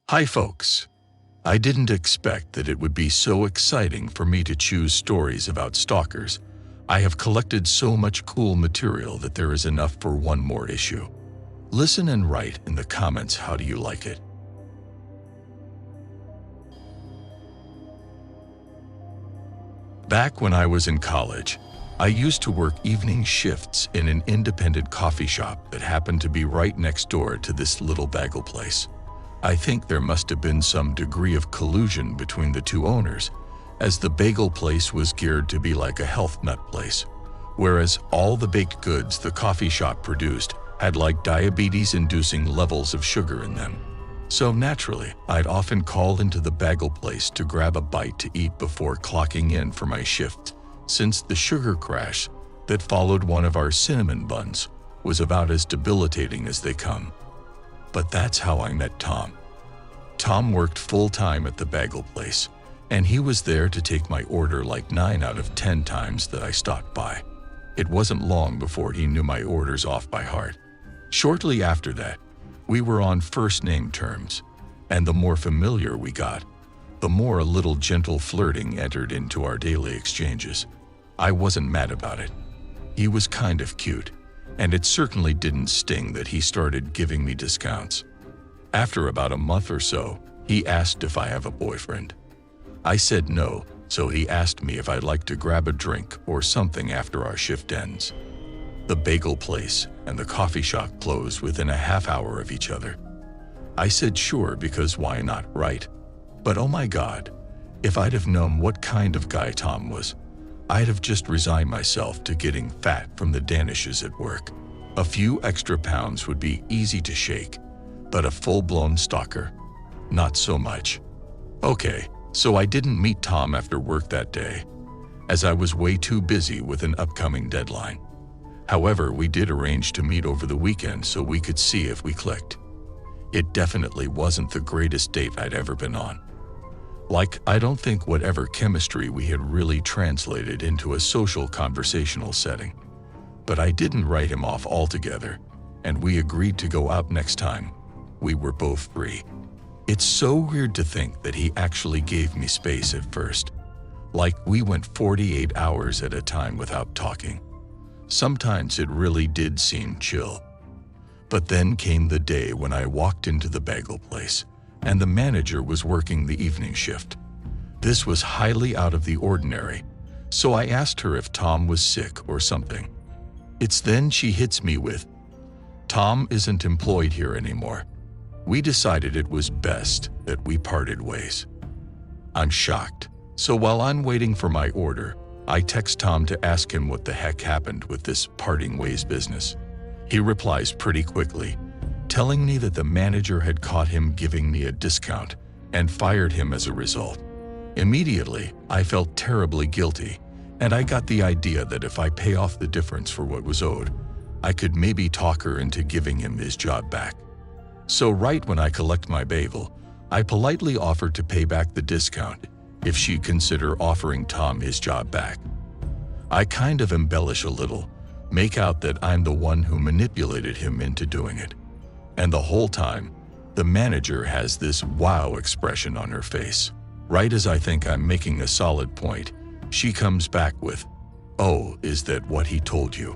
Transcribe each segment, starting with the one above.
Hi folks! I didn't expect that it would be so exciting for me to choose stories about stalkers. I have collected so much cool material that there is enough for one more issue. Listen and write in the comments how do you like it. Back when I was in college, I used to work evening shifts in an independent coffee shop that happened to be right next door to this little bagel place. I think there must have been some degree of collusion between the two owners, as the bagel place was geared to be like a health nut place, whereas all the baked goods the coffee shop produced had like diabetes-inducing levels of sugar in them. So naturally, I'd often call into the bagel place to grab a bite to eat before clocking in for my shift, since the sugar crash that followed one of our cinnamon buns was about as debilitating as they come. But that's how I met Tom. Tom worked full-time at the bagel place, and he was there to take my order like 9 out of 10 times that I stopped by. It wasn't long before he knew my orders off by heart. Shortly after that, we were on first-name terms, and the more familiar we got, the more a little gentle flirting entered into our daily exchanges. I wasn't mad about it. He was kind of cute, and it certainly didn't sting that he started giving me discounts. After about a month or so, he asked if I have a boyfriend. I said no, so he asked me if I'd like to grab a drink or something after our shift ends. The bagel place and the coffee shop closed within a half hour of each other. I said sure because why not, right? But oh my God, if I'd have known what kind of guy Tom was, I'd have just resigned myself to getting fat from the danishes at work. A few extra pounds would be easy to shake, but a full-blown stalker? Not so much. Okay, so I didn't meet Tom after work that day, as I was way too busy with an upcoming deadline. However, we did arrange to meet over the weekend so we could see if we clicked. It definitely wasn't the greatest date I'd ever been on. Like, I don't think whatever chemistry we had really translated into a social conversational setting. But I didn't write him off altogether, and we agreed to go out next time. We were both free. It's so weird to think that he actually gave me space at first. Like, we went 48 hours at a time without talking. Sometimes it really did seem chill. But then came the day when I walked into the bagel place, and the manager was working the evening shift. This was highly out of the ordinary, so I asked her if Tom was sick or something. It's then she hits me with, "Tom isn't employed here anymore. We decided it was best that we parted ways." I'm shocked, so while I'm waiting for my order, I text Tom to ask him what the heck happened with this parting ways business. He replies pretty quickly, telling me that the manager had caught him giving me a discount and fired him as a result. Immediately, I felt terribly guilty, and I got the idea that if I pay off the difference for what was owed, I could maybe talk her into giving him his job back. So right when I collect my bagel, I politely offered to pay back the discount if she'd consider offering Tom his job back. I kind of embellish a little, make out that I'm the one who manipulated him into doing it. And the whole time, the manager has this wow expression on her face. Right as I think I'm making a solid point, she comes back with, "Oh, is that what he told you?"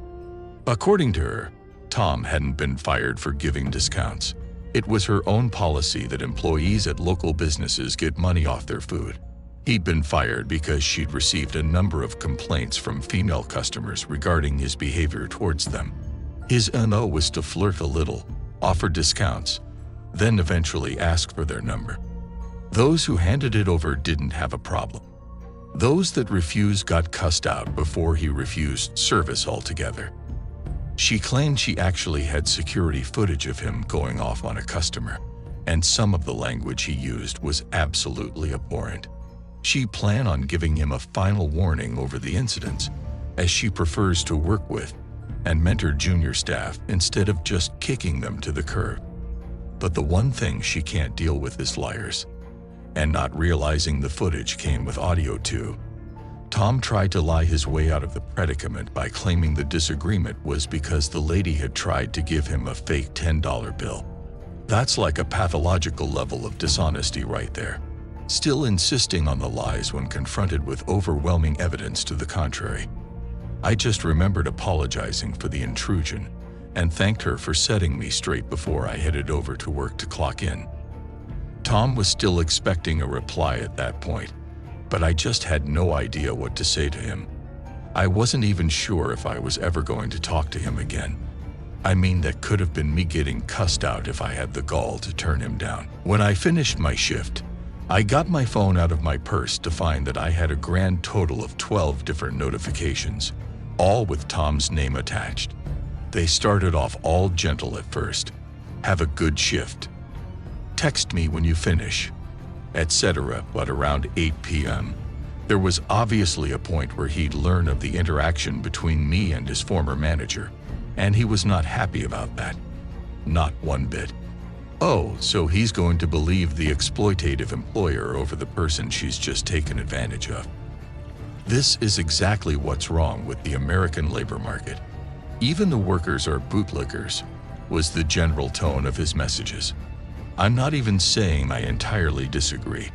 According to her, Tom hadn't been fired for giving discounts. It was her own policy that employees at local businesses get money off their food. He'd been fired because she'd received a number of complaints from female customers regarding his behavior towards them. His MO was to flirt a little, offer discounts, then eventually ask for their number. Those who handed it over didn't have a problem. Those that refused got cussed out before he refused service altogether. She claimed she actually had security footage of him going off on a customer, and some of the language he used was absolutely abhorrent. She planned on giving him a final warning over the incidents, as she prefers to work with and mentor junior staff instead of just kicking them to the curb. But the one thing she can't deal with is liars, and not realizing the footage came with audio too. Tom tried to lie his way out of the predicament by claiming the disagreement was because the lady had tried to give him a fake $10 bill. That's like a pathological level of dishonesty right there. Still insisting on the lies when confronted with overwhelming evidence to the contrary. I just remembered apologizing for the intrusion and thanked her for setting me straight before I headed over to work to clock in. Tom was still expecting a reply at that point, but I just had no idea what to say to him. I wasn't even sure if I was ever going to talk to him again. I mean, that could have been me getting cussed out if I had the gall to turn him down. When I finished my shift, I got my phone out of my purse to find that I had a grand total of 12 different notifications, all with Tom's name attached. They started off all gentle at first. Have a good shift. Text me when you finish, etc. But around 8 p.m., there was obviously a point where he'd learned of the interaction between me and his former manager, and he was not happy about that. Not one bit. Oh, so he's going to believe the exploitative employer over the person she's just taken advantage of. This is exactly what's wrong with the American labor market. Even the workers are bootlickers, was the general tone of his messages. I'm not even saying I entirely disagree,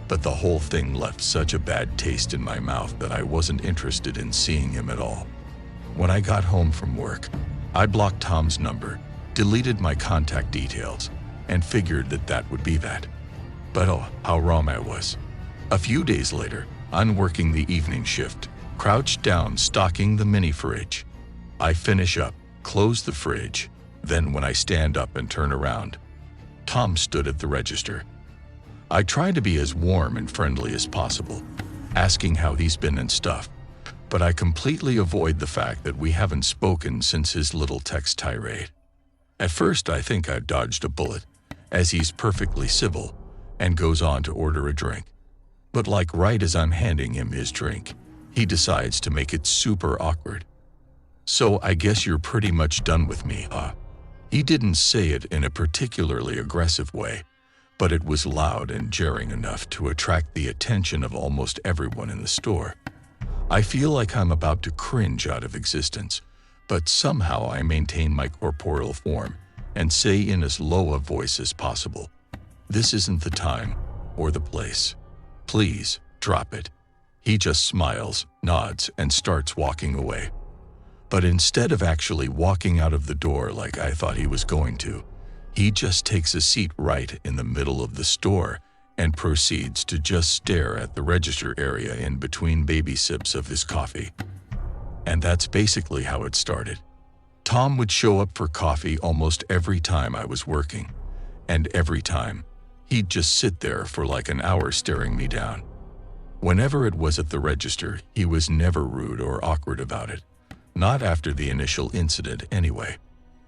but the whole thing left such a bad taste in my mouth that I wasn't interested in seeing him at all. When I got home from work, I blocked Tom's number, deleted my contact details, and figured that that would be that. But oh, how wrong I was. A few days later, I'm working the evening shift, crouched down stocking the mini fridge. I finish up, close the fridge, then when I stand up and turn around, Tom stood at the register. I try to be as warm and friendly as possible, asking how he's been and stuff, but I completely avoid the fact that we haven't spoken since his little text tirade. At first I think I dodged a bullet, as he's perfectly civil, and goes on to order a drink. But like right as I'm handing him his drink, he decides to make it super awkward. So I guess you're pretty much done with me, huh? He didn't say it in a particularly aggressive way, but it was loud and jarring enough to attract the attention of almost everyone in the store. I feel like I'm about to cringe out of existence, but somehow I maintain my corporeal form and say in as low a voice as possible, "This isn't the time or the place. Please, drop it." He just smiles, nods, and starts walking away. But instead of actually walking out of the door like I thought he was going to, he just takes a seat right in the middle of the store and proceeds to just stare at the register area in between baby sips of his coffee. And that's basically how it started. Tom would show up for coffee almost every time I was working, and every time, he'd just sit there for like an hour staring me down. Whenever it was at the register, he was never rude or awkward about it. Not after the initial incident anyway.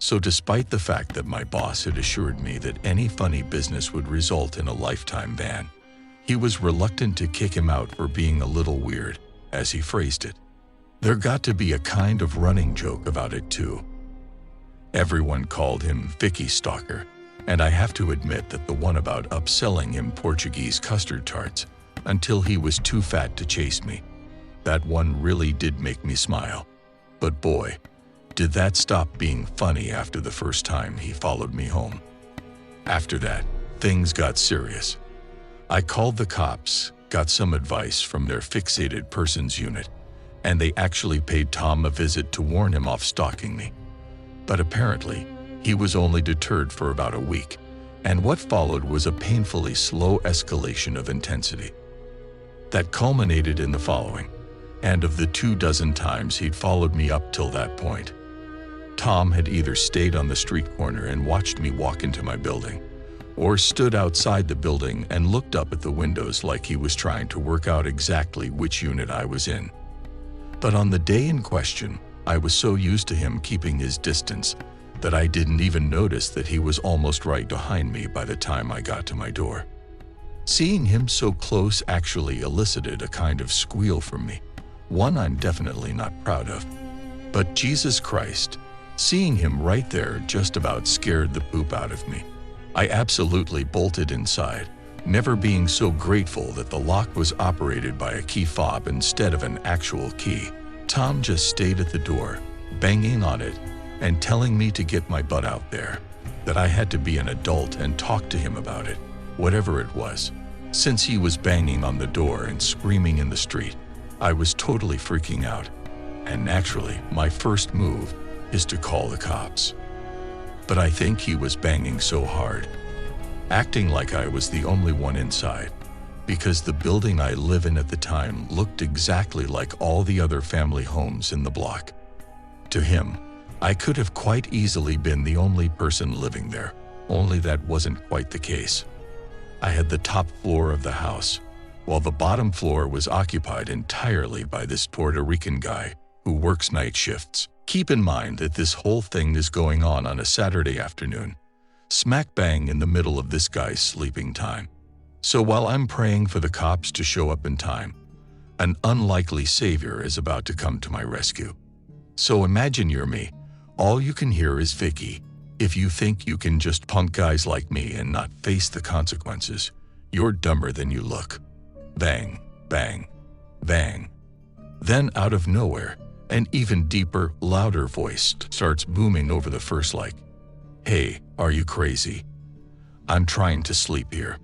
So despite the fact that my boss had assured me that any funny business would result in a lifetime ban, he was reluctant to kick him out for being a little weird, as he phrased it. There got to be a kind of running joke about it too. Everyone called him Vicky Stalker, and I have to admit that the one about upselling him Portuguese custard tarts until he was too fat to chase me, that one really did make me smile. But boy, did that stop being funny after the first time he followed me home. After that, things got serious. I called the cops, got some advice from their fixated persons unit, and they actually paid Tom a visit to warn him off stalking me. But apparently, he was only deterred for about a week, and what followed was a painfully slow escalation of intensity. That culminated in the following. And of the 24 times he'd followed me up till that point, Tom had either stayed on the street corner and watched me walk into my building, or stood outside the building and looked up at the windows like he was trying to work out exactly which unit I was in. But on the day in question, I was so used to him keeping his distance that I didn't even notice that he was almost right behind me by the time I got to my door. Seeing him so close actually elicited a kind of squeal from me, one I'm definitely not proud of. But Jesus Christ, seeing him right there just about scared the poop out of me. I absolutely bolted inside, never being so grateful that the lock was operated by a key fob instead of an actual key. Tom just stayed at the door, banging on it and telling me to get my butt out there. that I had to be an adult and talk to him about it, whatever it was. Since he was banging on the door and screaming in the street, I was totally freaking out. And naturally, my first move is to call the cops. But I think he was banging so hard, acting like I was the only one inside, because the building I live in at the time looked exactly like all the other family homes in the block. To him, I could have quite easily been the only person living there, only that wasn't quite the case. I had the top floor of the house, while the bottom floor was occupied entirely by this Puerto Rican guy who works night shifts. Keep in mind that this whole thing is going on a Saturday afternoon, smack bang in the middle of this guy's sleeping time. So while I'm praying for the cops to show up in time, an unlikely savior is about to come to my rescue. So imagine you're me. All you can hear is Vicky. If you think you can just punk guys like me and not face the consequences, you're dumber than you look. Bang, bang, bang. Then out of nowhere, an even deeper, louder voice starts booming over the first like, "Hey, are you crazy? I'm trying to sleep here."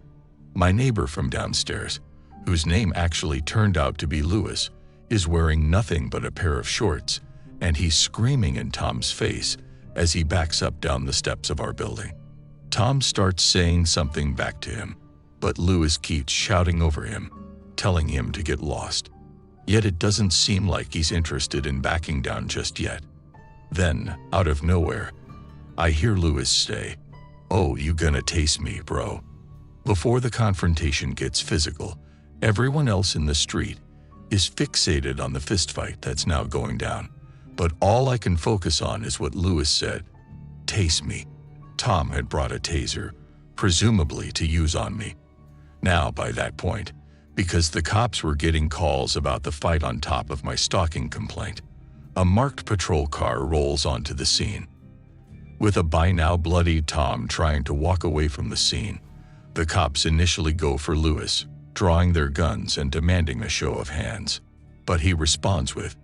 My neighbor from downstairs, whose name actually turned out to be Lewis, is wearing nothing but a pair of shorts, and he's screaming in Tom's face as he backs up down the steps of our building. Tom starts saying something back to him, but Lewis keeps shouting over him, telling him to get lost. Yet it doesn't seem like he's interested in backing down just yet. Then, out of nowhere, I hear Lewis say, "Oh, you gonna taste me, bro." Before the confrontation gets physical, everyone else in the street is fixated on the fistfight that's now going down. But all I can focus on is what Lewis said, "Taste me." Tom had brought a taser, presumably to use on me. Now, by that point, because the cops were getting calls about the fight on top of my stalking complaint, a marked patrol car rolls onto the scene. With a by now bloody Tom trying to walk away from the scene, the cops initially go for Lewis, drawing their guns and demanding a show of hands. But he responds with,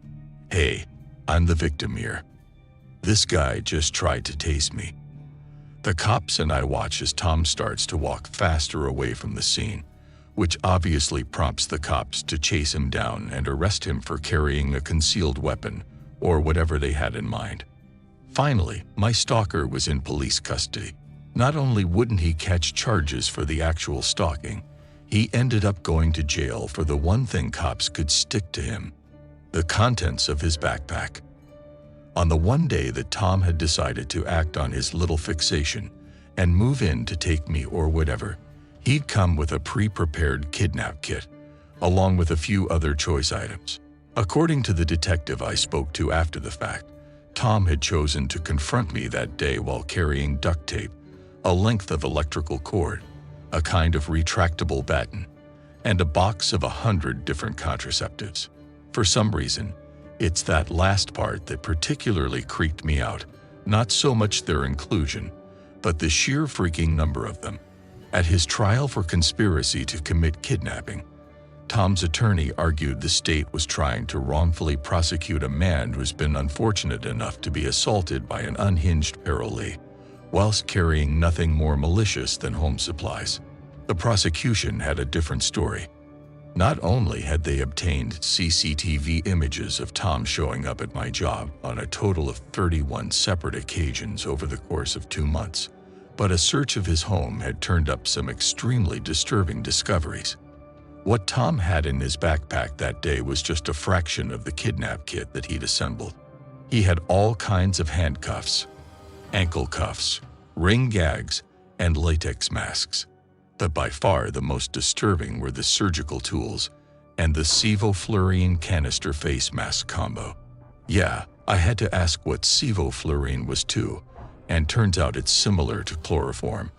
"Hey, I'm the victim here. This guy just tried to tase me." The cops and I watch as Tom starts to walk faster away from the scene, which obviously prompts the cops to chase him down and arrest him for carrying a concealed weapon or whatever they had in mind. Finally, my stalker was in police custody. Not only wouldn't he catch charges for the actual stalking, he ended up going to jail for the one thing cops could stick to him: the contents of his backpack. On the one day that Tom had decided to act on his little fixation and move in to take me or whatever, he'd come with a pre-prepared kidnap kit, along with a few other choice items. According to the detective I spoke to after the fact, Tom had chosen to confront me that day while carrying duct tape, a length of electrical cord, a kind of retractable baton, and a box of 100 different contraceptives. For some reason, it's that last part that particularly creeped me out, not so much their inclusion, but the sheer freaking number of them. At his trial for conspiracy to commit kidnapping, Tom's attorney argued the state was trying to wrongfully prosecute a man who's been unfortunate enough to be assaulted by an unhinged parolee, whilst carrying nothing more malicious than home supplies. The prosecution had a different story. Not only had they obtained CCTV images of Tom showing up at my job on a total of 31 separate occasions over the course of 2 months, but a search of his home had turned up some extremely disturbing discoveries. What Tom had in his backpack that day was just a fraction of the kidnap kit that he'd assembled. He had all kinds of handcuffs, ankle cuffs, ring gags, and latex masks. But by far the most disturbing were the surgical tools and the sevoflurane canister face mask combo. Yeah, I had to ask what sevoflurane was too, and turns out it's similar to chloroform.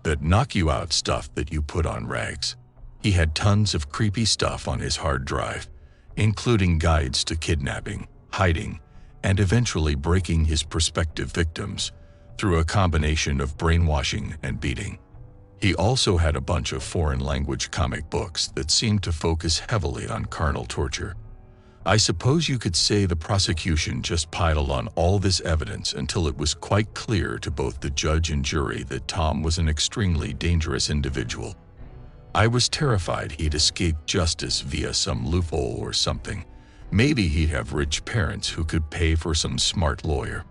That knock you out stuff that you put on rags. He had tons of creepy stuff on his hard drive, including guides to kidnapping, hiding, and eventually breaking his prospective victims through a combination of brainwashing and beating. He also had a bunch of foreign language comic books that seemed to focus heavily on carnal torture. I suppose you could say the prosecution just piled on all this evidence until it was quite clear to both the judge and jury that Tom was an extremely dangerous individual. I was terrified he'd escape justice via some loophole or something. Maybe he'd have rich parents who could pay for some smart lawyer.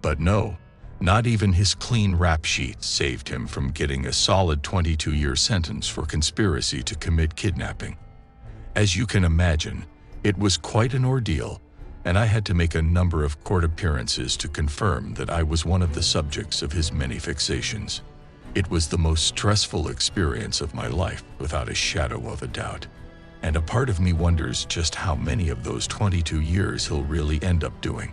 But no, not even his clean rap sheet saved him from getting a solid 22-year sentence for conspiracy to commit kidnapping. As you can imagine, it was quite an ordeal, and I had to make a number of court appearances to confirm that I was one of the subjects of his many fixations. It was the most stressful experience of my life, without a shadow of a doubt. And a part of me wonders just how many of those 22 years he'll really end up doing.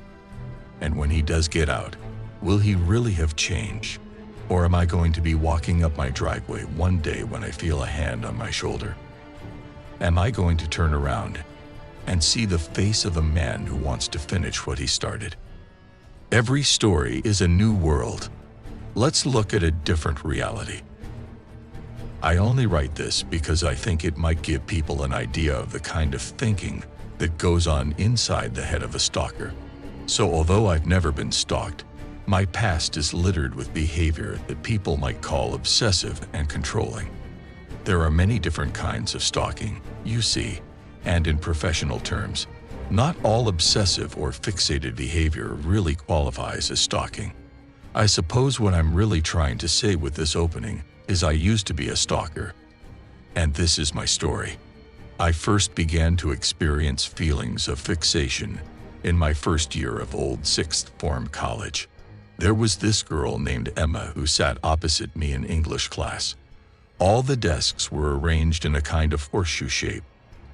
And when he does get out, will he really have changed? Or am I going to be walking up my driveway one day when I feel a hand on my shoulder? Am I going to turn around and see the face of a man who wants to finish what he started? Every story is a new world. Let's look at a different reality. I only write this because I think it might give people an idea of the kind of thinking that goes on inside the head of a stalker. So although I've never been stalked, my past is littered with behavior that people might call obsessive and controlling. There are many different kinds of stalking, you see, and in professional terms, not all obsessive or fixated behavior really qualifies as stalking. I suppose what I'm really trying to say with this opening is I used to be a stalker. And this is my story. I first began to experience feelings of fixation in my first year of old sixth form college. There was this girl named Emma who sat opposite me in English class. All the desks were arranged in a kind of horseshoe shape,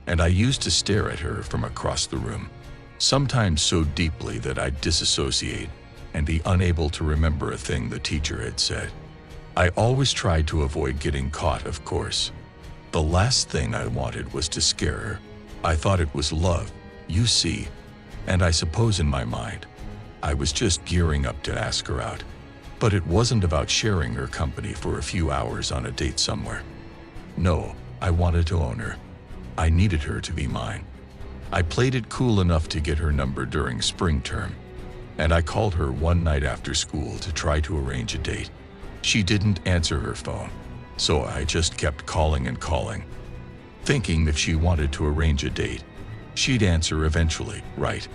and I used to stare at her from across the room, sometimes so deeply that I'd disassociate and be unable to remember a thing the teacher had said. I always tried to avoid getting caught, of course. The last thing I wanted was to scare her. I thought it was love, you see, and I suppose in my mind, I was just gearing up to ask her out. But it wasn't about sharing her company for a few hours on a date somewhere. No, I wanted to own her. I needed her to be mine. I played it cool enough to get her number during spring term, and I called her one night after school to try to arrange a date. She didn't answer her phone, so I just kept calling and calling, thinking if she wanted to arrange a date, she'd answer eventually, right?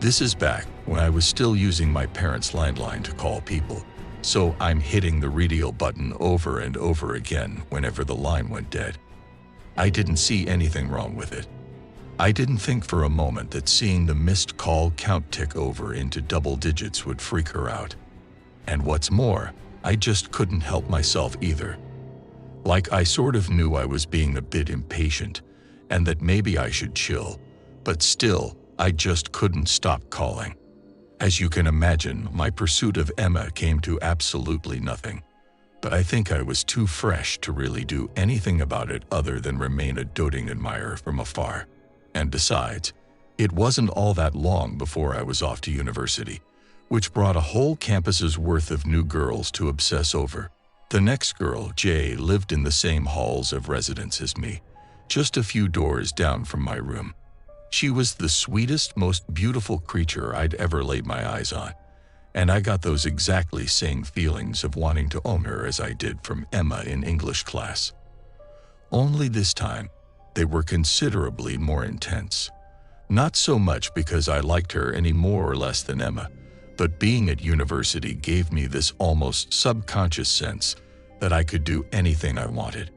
This is back when I was still using my parents' landline to call people, so I'm hitting the redial button over and over again whenever the line went dead. I didn't see anything wrong with it. I didn't think for a moment that seeing the missed call count tick over into double digits would freak her out. And what's more, I just couldn't help myself either. Like I sort of knew I was being a bit impatient and that maybe I should chill, but still, I just couldn't stop calling. As you can imagine, my pursuit of Emma came to absolutely nothing. But I think I was too fresh to really do anything about it other than remain a doting admirer from afar. And besides, it wasn't all that long before I was off to university, which brought a whole campus's worth of new girls to obsess over. The next girl, Jay, lived in the same halls of residence as me, just a few doors down from my room. She was the sweetest, most beautiful creature I'd ever laid my eyes on, and I got those exactly same feelings of wanting to own her as I did from Emma in English class. Only this time, they were considerably more intense. Not so much because I liked her any more or less than Emma, but being at university gave me this almost subconscious sense that I could do anything I wanted.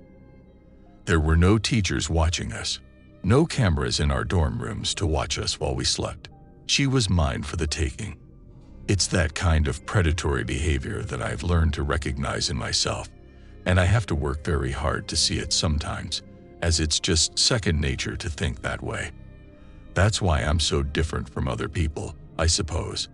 There were no teachers watching us, no cameras in our dorm rooms to watch us while we slept. She was mine for the taking. It's that kind of predatory behavior that I've learned to recognize in myself, and I have to work very hard to see it sometimes, as it's just second nature to think that way. That's why I'm so different from other people, I suppose.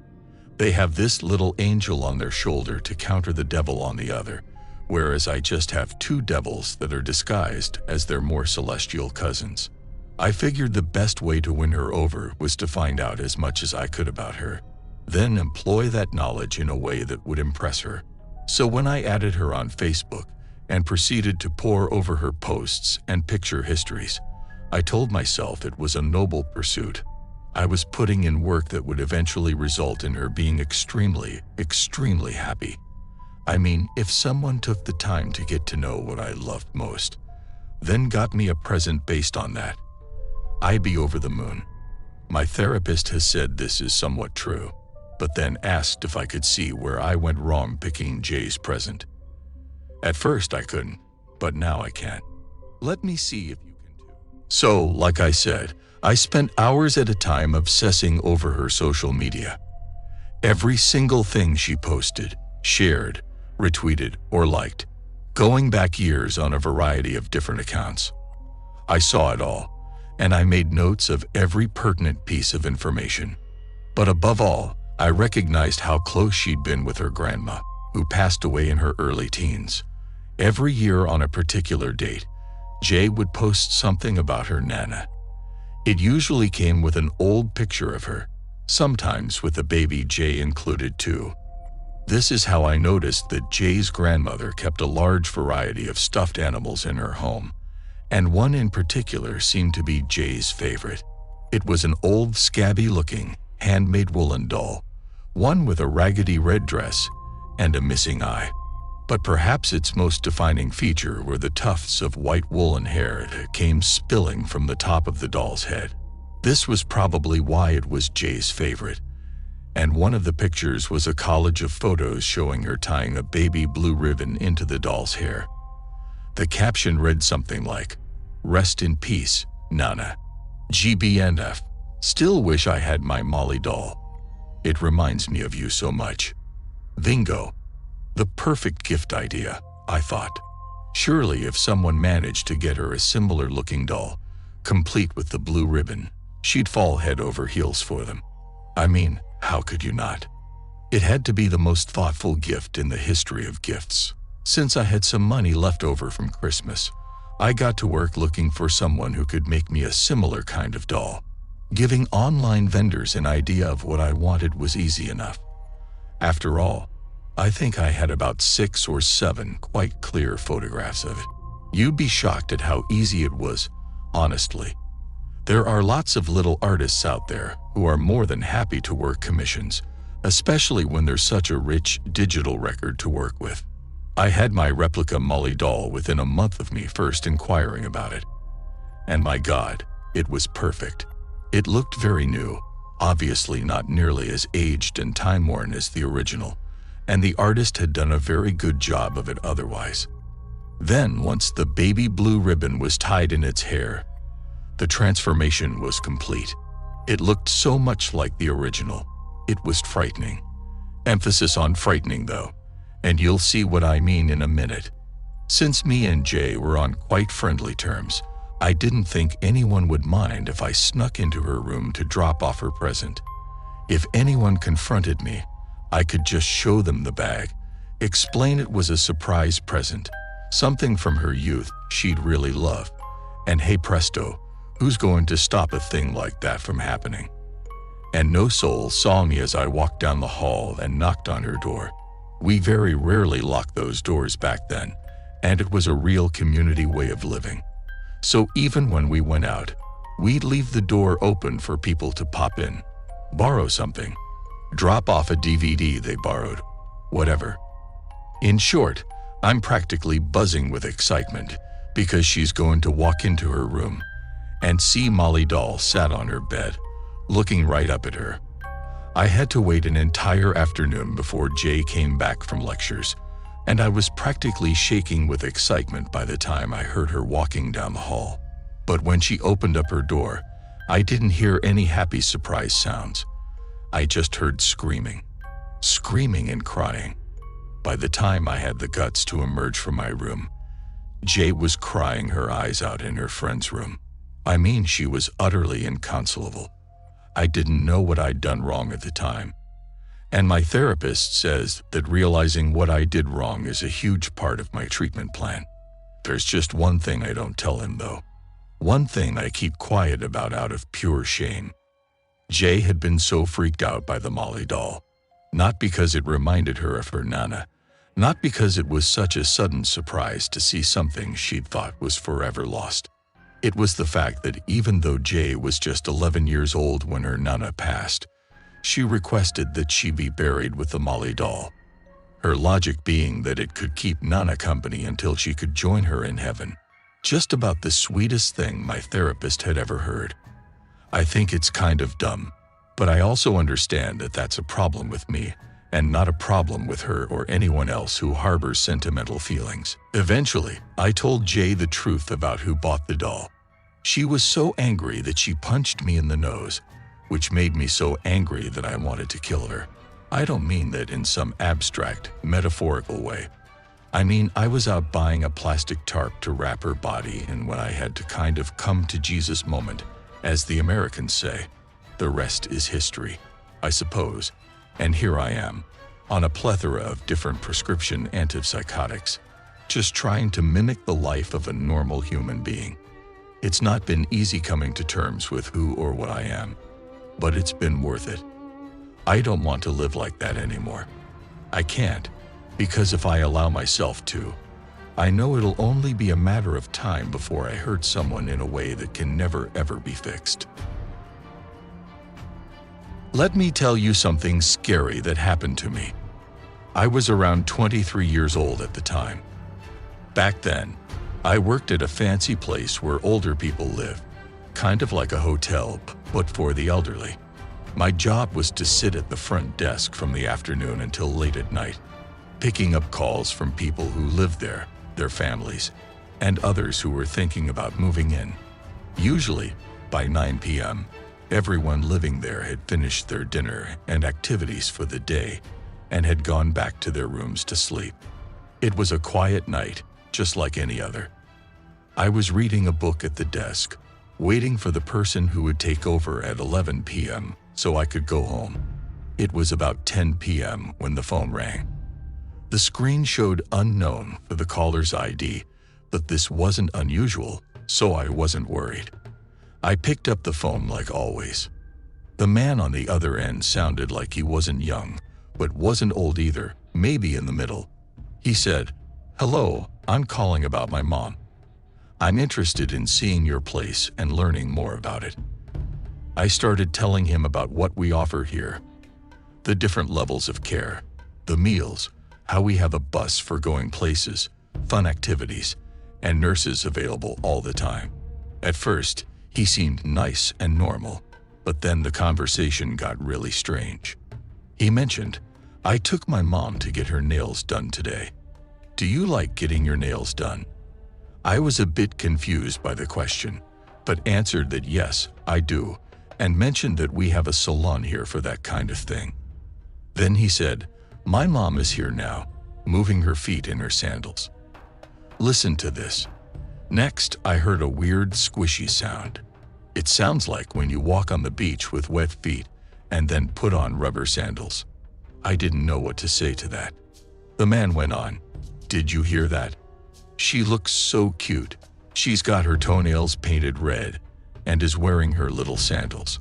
They have this little angel on their shoulder to counter the devil on the other, whereas I just have two devils that are disguised as their more celestial cousins. I figured the best way to win her over was to find out as much as I could about her, then employ that knowledge in a way that would impress her. So when I added her on Facebook and proceeded to pore over her posts and picture histories, I told myself it was a noble pursuit. I was putting in work that would eventually result in her being extremely, extremely happy. I mean, if someone took the time to get to know what I loved most, then got me a present based on that, I'd be over the moon. My therapist has said this is somewhat true, but then asked if I could see where I went wrong picking Jay's present. At first I couldn't, but now I can. Let me see if you can too. So, like I said, I spent hours at a time obsessing over her social media. Every single thing she posted, shared, retweeted, or liked, going back years on a variety of different accounts. I saw it all, and I made notes of every pertinent piece of information. But above all, I recognized how close she'd been with her grandma, who passed away in her early teens. Every year on a particular date, Jay would post something about her Nana. It usually came with an old picture of her, sometimes with the baby Jay included too. This is how I noticed that Jay's grandmother kept a large variety of stuffed animals in her home, and one in particular seemed to be Jay's favorite. It was an old, scabby-looking, handmade woolen doll, one with a raggedy red dress and a missing eye. But perhaps its most defining feature were the tufts of white woolen hair that came spilling from the top of the doll's head. This was probably why it was Jay's favorite, and one of the pictures was a collage of photos showing her tying a baby blue ribbon into the doll's hair. The caption read something like, "Rest in peace, Nana. GBNF. Still wish I had my Molly doll. It reminds me of you so much." Bingo. The perfect gift idea, I thought. Surely if someone managed to get her a similar-looking doll, complete with the blue ribbon, she'd fall head over heels for them. I mean, how could you not? It had to be the most thoughtful gift in the history of gifts. Since I had some money left over from Christmas, I got to work looking for someone who could make me a similar kind of doll. Giving online vendors an idea of what I wanted was easy enough. After all, I think I had about 6 or 7 quite clear photographs of it. You'd be shocked at how easy it was, honestly. There are lots of little artists out there who are more than happy to work commissions, especially when there's such a rich digital record to work with. I had my replica Molly doll within a month of me first inquiring about it. And my God, it was perfect. It looked very new, obviously not nearly as aged and time-worn as the original, and the artist had done a very good job of it otherwise. Then, once the baby blue ribbon was tied in its hair, the transformation was complete. It looked so much like the original. It was frightening. Emphasis on frightening, though, and you'll see what I mean in a minute. Since me and Jay were on quite friendly terms, I didn't think anyone would mind if I snuck into her room to drop off her present. If anyone confronted me, I could just show them the bag, explain it was a surprise present, something from her youth she'd really love, and hey presto, who's going to stop a thing like that from happening? And no soul saw me as I walked down the hall and knocked on her door. We very rarely locked those doors back then, and it was a real community way of living. So even when we went out, we'd leave the door open for people to pop in, borrow something, drop off a DVD they borrowed, whatever. In short, I'm practically buzzing with excitement because she's going to walk into her room and see Molly doll sat on her bed, looking right up at her. I had to wait an entire afternoon before Jay came back from lectures, and I was practically shaking with excitement by the time I heard her walking down the hall. But when she opened up her door, I didn't hear any happy surprise sounds. I just heard screaming and crying. By the time I had the guts to emerge from my room, Jay was crying her eyes out in her friend's room. I mean, she was utterly inconsolable. I didn't know what I'd done wrong at the time. And my therapist says that realizing what I did wrong is a huge part of my treatment plan. There's just one thing I don't tell him, though. One thing I keep quiet about out of pure shame. Jay had been so freaked out by the Molly doll, not because it reminded her of her Nana, not because it was such a sudden surprise to see something she'd thought was forever lost. It was the fact that even though Jay was just 11 years old when her nana passed, she requested that she be buried with the Molly doll. Her logic being that it could keep Nana company until she could join her in heaven. Just about the sweetest thing my therapist had ever heard. I think it's kind of dumb, but I also understand that that's a problem with me, and not a problem with her or anyone else who harbors sentimental feelings. Eventually, I told Jay the truth about who bought the doll. She was so angry that she punched me in the nose, which made me so angry that I wanted to kill her. I don't mean that in some abstract, metaphorical way. I mean, I was out buying a plastic tarp to wrap her body, and when I had to kind of come to Jesus moment, as the Americans say, the rest is history, I suppose. And here I am, on a plethora of different prescription antipsychotics, just trying to mimic the life of a normal human being. It's not been easy coming to terms with who or what I am, but it's been worth it. I don't want to live like that anymore. I can't, because if I allow myself to, I know it'll only be a matter of time before I hurt someone in a way that can never ever be fixed. Let me tell you something scary that happened to me. I was around 23 years old at the time. Back then, I worked at a fancy place where older people live, kind of like a hotel, but for the elderly. My job was to sit at the front desk from the afternoon until late at night, picking up calls from people who lived there, their families, and others who were thinking about moving in. Usually, by 9 p.m., everyone living there had finished their dinner and activities for the day and had gone back to their rooms to sleep. It was a quiet night, just like any other. I was reading a book at the desk, waiting for the person who would take over at 11 p.m. so I could go home. It was about 10 p.m. when the phone rang. The screen showed unknown for the caller's ID, but this wasn't unusual, so I wasn't worried. I picked up the phone like always. The man on the other end sounded like he wasn't young, but wasn't old either, maybe in the middle. He said, "Hello, I'm calling about my mom. I'm interested in seeing your place and learning more about it." I started telling him about what we offer here, the different levels of care, the meals, how we have a bus for going places, fun activities, and nurses available all the time. At first, he seemed nice and normal, but then the conversation got really strange. He mentioned, "I took my mom to get her nails done today. Do you like getting your nails done?" I was a bit confused by the question, but answered that yes, I do, and mentioned that we have a salon here for that kind of thing. Then he said, "My mom is here now, moving her feet in her sandals. Listen to this." Next, I heard a weird squishy sound. It sounds like when you walk on the beach with wet feet and then put on rubber sandals. I didn't know what to say to that. The man went on, "Did you hear that? She looks so cute. She's got her toenails painted red and is wearing her little sandals."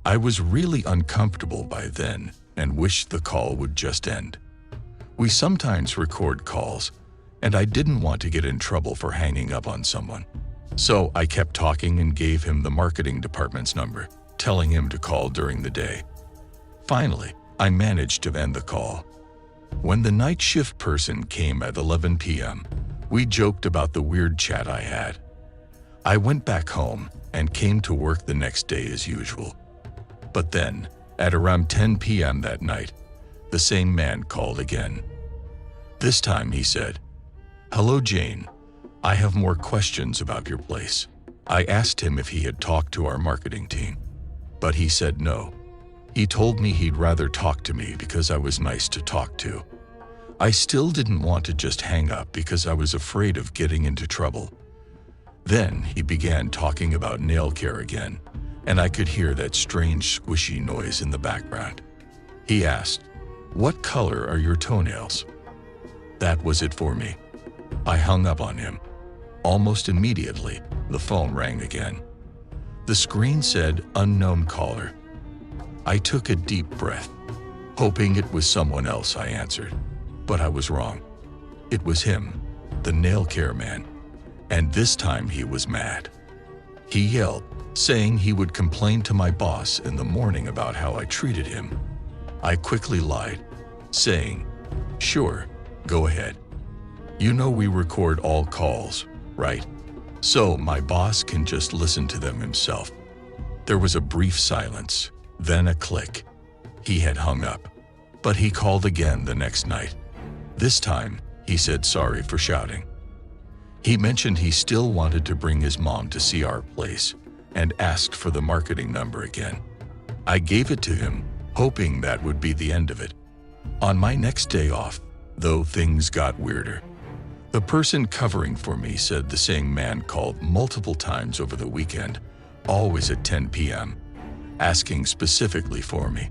I was really uncomfortable by then and wished the call would just end. We sometimes record calls, and I didn't want to get in trouble for hanging up on someone. So I kept talking and gave him the marketing department's number, telling him to call during the day. Finally, I managed to end the call. When the night shift person came at 11 p.m., we joked about the weird chat I had. I went back home and came to work the next day as usual. But then, at around 10 p.m. that night, the same man called again. This time he said, "Hello, Jane. I have more questions about your place." I asked him if he had talked to our marketing team, but he said no. He told me he'd rather talk to me because I was nice to talk to. I still didn't want to just hang up because I was afraid of getting into trouble. Then he began talking about nail care again, and I could hear that strange squishy noise in the background. He asked, "What color are your toenails?" That was it for me. I hung up on him. Almost immediately, the phone rang again. The screen said, "Unknown caller." I took a deep breath, hoping it was someone else. I answered, but I was wrong. It was him, the nail care man, and this time he was mad. He yelled, saying he would complain to my boss in the morning about how I treated him. I quickly lied, saying, "Sure, go ahead. You know we record all calls, right? So my boss can just listen to them himself." There was a brief silence, then a click. He had hung up, but he called again the next night. This time, he said sorry for shouting. He mentioned he still wanted to bring his mom to see our place and asked for the marketing number again. I gave it to him, hoping that would be the end of it. On my next day off, though, things got weirder. The person covering for me said the same man called multiple times over the weekend, always at 10 p.m., asking specifically for me.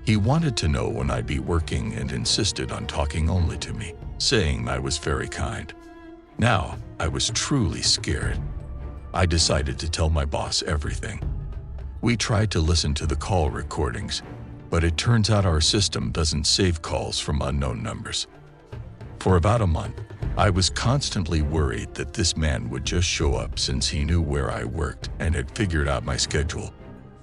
He wanted to know when I'd be working and insisted on talking only to me, saying I was very kind. Now, I was truly scared. I decided to tell my boss everything. We tried to listen to the call recordings, but it turns out our system doesn't save calls from unknown numbers. For about a month, I was constantly worried that this man would just show up since he knew where I worked and had figured out my schedule.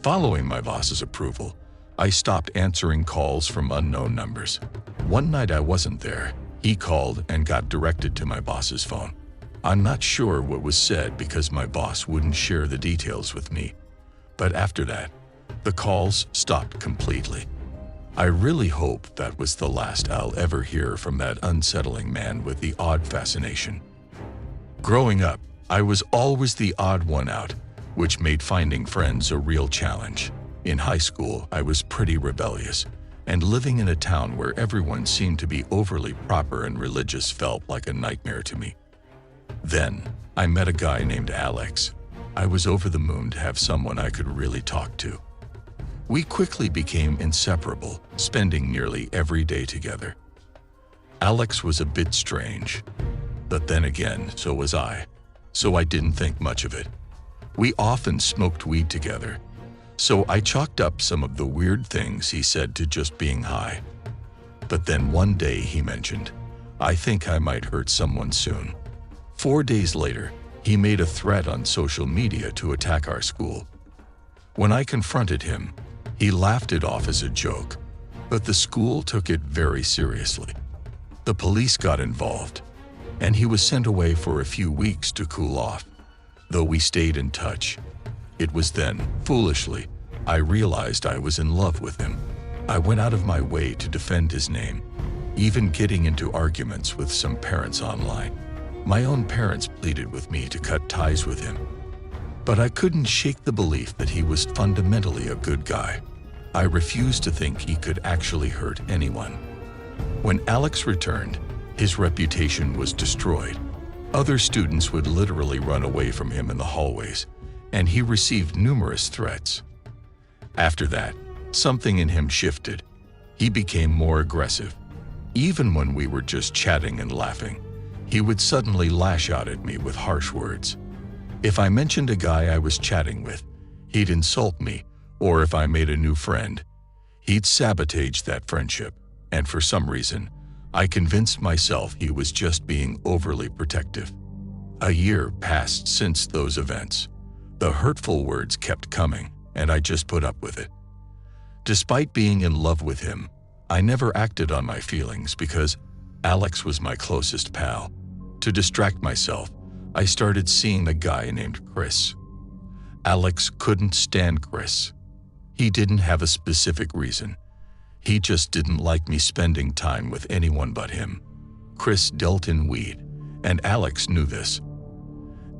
Following my boss's approval, I stopped answering calls from unknown numbers. One night I wasn't there. He called and got directed to my boss's phone. I'm not sure what was said because my boss wouldn't share the details with me. But after that, the calls stopped completely. I really hope that was the last I'll ever hear from that unsettling man with the odd fascination. Growing up, I was always the odd one out, which made finding friends a real challenge. In high school, I was pretty rebellious, and living in a town where everyone seemed to be overly proper and religious felt like a nightmare to me. Then, I met a guy named Alex. I was over the moon to have someone I could really talk to. We quickly became inseparable, spending nearly every day together. Alex was a bit strange, but then again, so was I, so I didn't think much of it. We often smoked weed together, so I chalked up some of the weird things he said to just being high. But then one day he mentioned, "I think I might hurt someone soon." 4 days later, he made a threat on social media to attack our school. When I confronted him, he laughed it off as a joke, but the school took it very seriously. The police got involved, and he was sent away for a few weeks to cool off, though we stayed in touch. It was then, foolishly, I realized I was in love with him. I went out of my way to defend his name, even getting into arguments with some parents online. My own parents pleaded with me to cut ties with him. But I couldn't shake the belief that he was fundamentally a good guy. I refused to think he could actually hurt anyone. When Alex returned, his reputation was destroyed. Other students would literally run away from him in the hallways, and he received numerous threats. After that, something in him shifted. He became more aggressive. Even when we were just chatting and laughing, he would suddenly lash out at me with harsh words. If I mentioned a guy I was chatting with, he'd insult me, or if I made a new friend, he'd sabotage that friendship, and for some reason, I convinced myself he was just being overly protective. A year passed since those events. The hurtful words kept coming, and I just put up with it. Despite being in love with him, I never acted on my feelings because Alex was my closest pal. To distract myself, I started seeing a guy named Chris. Alex couldn't stand Chris. He didn't have a specific reason. He just didn't like me spending time with anyone but him. Chris dealt in weed, and Alex knew this.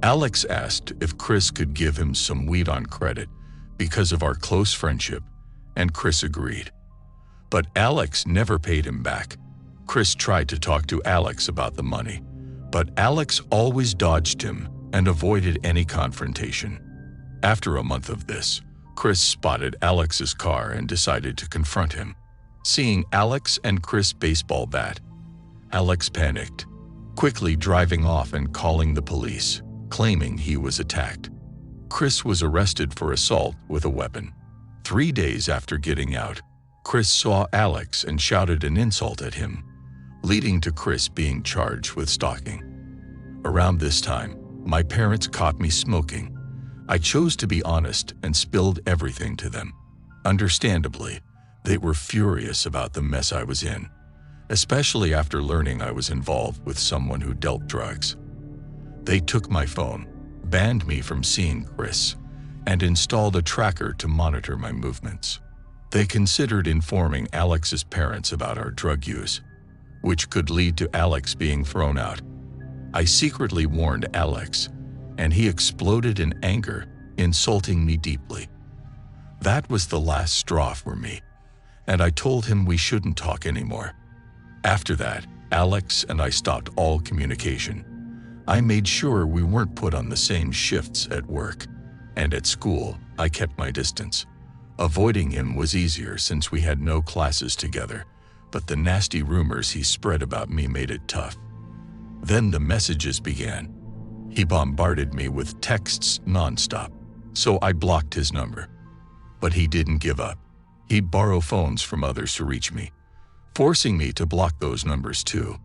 Alex asked if Chris could give him some weed on credit because of our close friendship, and Chris agreed. But Alex never paid him back. Chris tried to talk to Alex about the money, but Alex always dodged him and avoided any confrontation. After a month of this, Chris spotted Alex's car and decided to confront him. Seeing Alex and Chris' baseball bat, Alex panicked, quickly driving off and calling the police, claiming he was attacked. Chris was arrested for assault with a weapon. 3 days after getting out, Chris saw Alex and shouted an insult at him, leading to Chris being charged with stalking. Around this time, my parents caught me smoking. I chose to be honest and spilled everything to them. Understandably, they were furious about the mess I was in, especially after learning I was involved with someone who dealt drugs. They took my phone, banned me from seeing Chris, and installed a tracker to monitor my movements. They considered informing Alex's parents about our drug use, which could lead to Alex being thrown out. I secretly warned Alex, and he exploded in anger, insulting me deeply. That was the last straw for me, and I told him we shouldn't talk anymore. After that, Alex and I stopped all communication. I made sure we weren't put on the same shifts at work, and at school, I kept my distance. Avoiding him was easier since we had no classes together, but the nasty rumors he spread about me made it tough. Then the messages began. He bombarded me with texts nonstop, so I blocked his number. But he didn't give up. He'd borrow phones from others to reach me, forcing me to block those numbers too.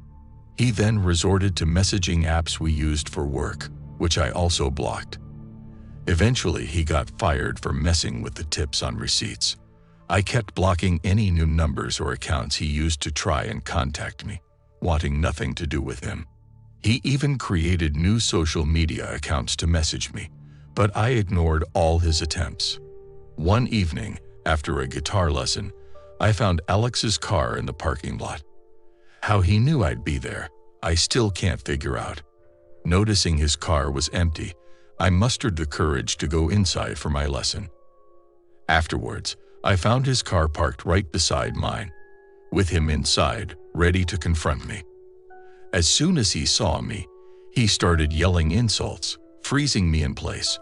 He then resorted to messaging apps we used for work, which I also blocked. Eventually, he got fired for messing with the tips on receipts. I kept blocking any new numbers or accounts he used to try and contact me, wanting nothing to do with him. He even created new social media accounts to message me, but I ignored all his attempts. One evening, after a guitar lesson, I found Alex's car in the parking lot. How he knew I'd be there, I still can't figure out. Noticing his car was empty, I mustered the courage to go inside for my lesson. Afterwards, I found his car parked right beside mine, with him inside, ready to confront me. As soon as he saw me, he started yelling insults, freezing me in place.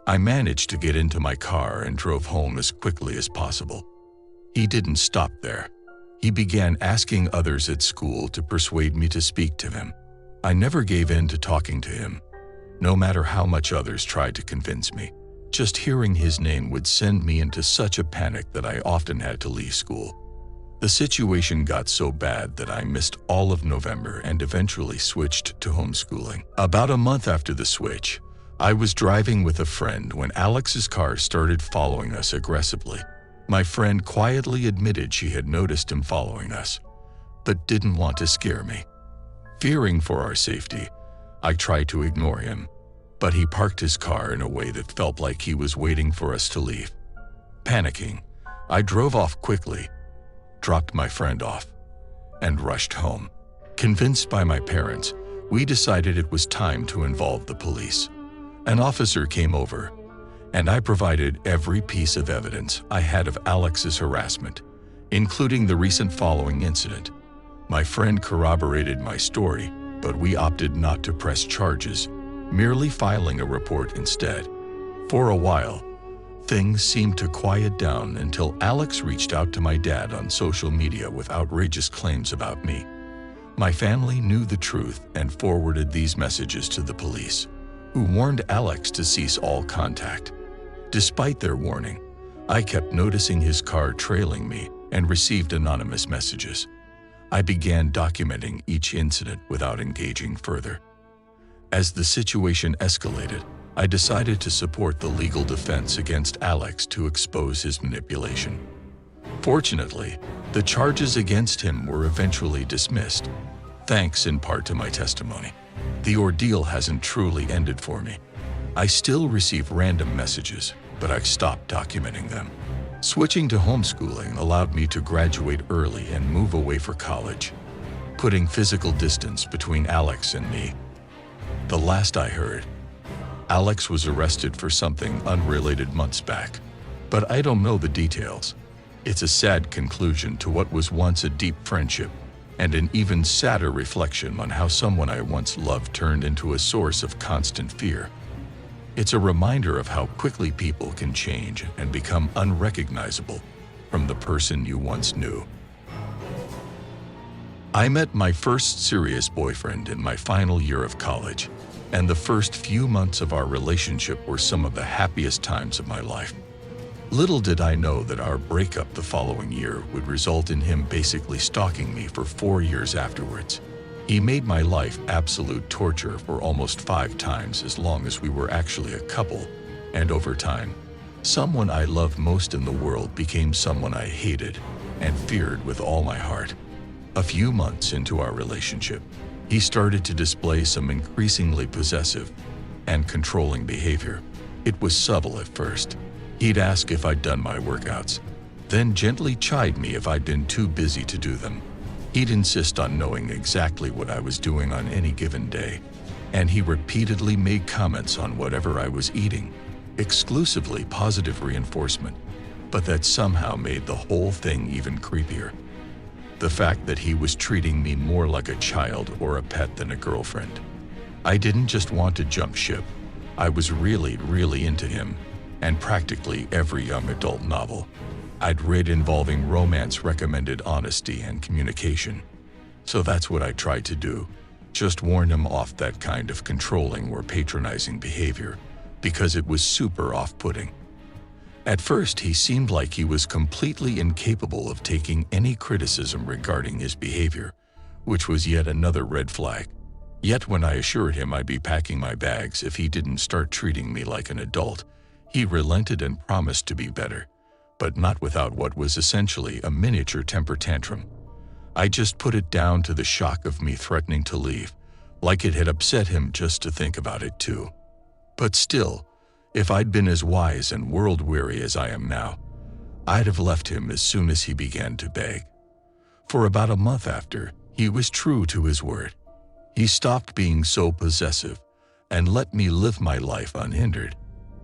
I managed to get into my car and drove home as quickly as possible. He didn't stop there. He began asking others at school to persuade me to speak to him. I never gave in to talking to him, no matter how much others tried to convince me. Just hearing his name would send me into such a panic that I often had to leave school. The situation got so bad that I missed all of November and eventually switched to homeschooling. About a month after the switch, I was driving with a friend when Alex's car started following us aggressively. My friend quietly admitted she had noticed him following us, but didn't want to scare me. Fearing for our safety, I tried to ignore him, but he parked his car in a way that felt like he was waiting for us to leave. Panicking, I drove off quickly, dropped my friend off, and rushed home. Convinced by my parents, we decided it was time to involve the police. An officer came over, and I provided every piece of evidence I had of Alex's harassment, including the recent following incident. My friend corroborated my story, but we opted not to press charges, merely filing a report instead. For a while, things seemed to quiet down until Alex reached out to my dad on social media with outrageous claims about me. My family knew the truth and forwarded these messages to the police, who warned Alex to cease all contact. Despite their warning, I kept noticing his car trailing me and received anonymous messages. I began documenting each incident without engaging further. As the situation escalated, I decided to support the legal defense against Alex to expose his manipulation. Fortunately, the charges against him were eventually dismissed, thanks in part to my testimony. The ordeal hasn't truly ended for me. I still receive random messages, but I've stopped documenting them. Switching to homeschooling allowed me to graduate early and move away for college, putting physical distance between Alex and me. The last I heard, Alex was arrested for something unrelated months back, but I don't know the details. It's a sad conclusion to what was once a deep friendship, and an even sadder reflection on how someone I once loved turned into a source of constant fear. It's a reminder of how quickly people can change and become unrecognizable from the person you once knew. I met my first serious boyfriend in my final year of college, and the first few months of our relationship were some of the happiest times of my life. Little did I know that our breakup the following year would result in him basically stalking me for 4 years afterwards. He made my life absolute torture for almost 5 times as long as we were actually a couple, And over time, someone I loved most in the world became someone I hated and feared with all my heart. A few months into our relationship, he started to display some increasingly possessive and controlling behavior. It was subtle at first. He'd ask if I'd done my workouts, then gently chide me if I'd been too busy to do them. He'd insist on knowing exactly what I was doing on any given day, and he repeatedly made comments on whatever I was eating, exclusively positive reinforcement, but that somehow made the whole thing even creepier. The fact that he was treating me more like a child or a pet than a girlfriend. I didn't just want to jump ship. I was really into him, and practically every young adult novel I'd read involving romance recommended honesty and communication. So that's what I tried to do, just warn him off that kind of controlling or patronizing behavior, because it was super off-putting. At first, he seemed like he was completely incapable of taking any criticism regarding his behavior, which was yet another red flag. Yet when I assured him I'd be packing my bags if he didn't start treating me like an adult, he relented and promised to be better, but not without what was essentially a miniature temper tantrum. I just put it down to the shock of me threatening to leave, like it had upset him just to think about it too. But still, if I'd been as wise and world-weary as I am now, I'd have left him as soon as he began to beg. For about a month after, he was true to his word. He stopped being so possessive and let me live my life unhindered.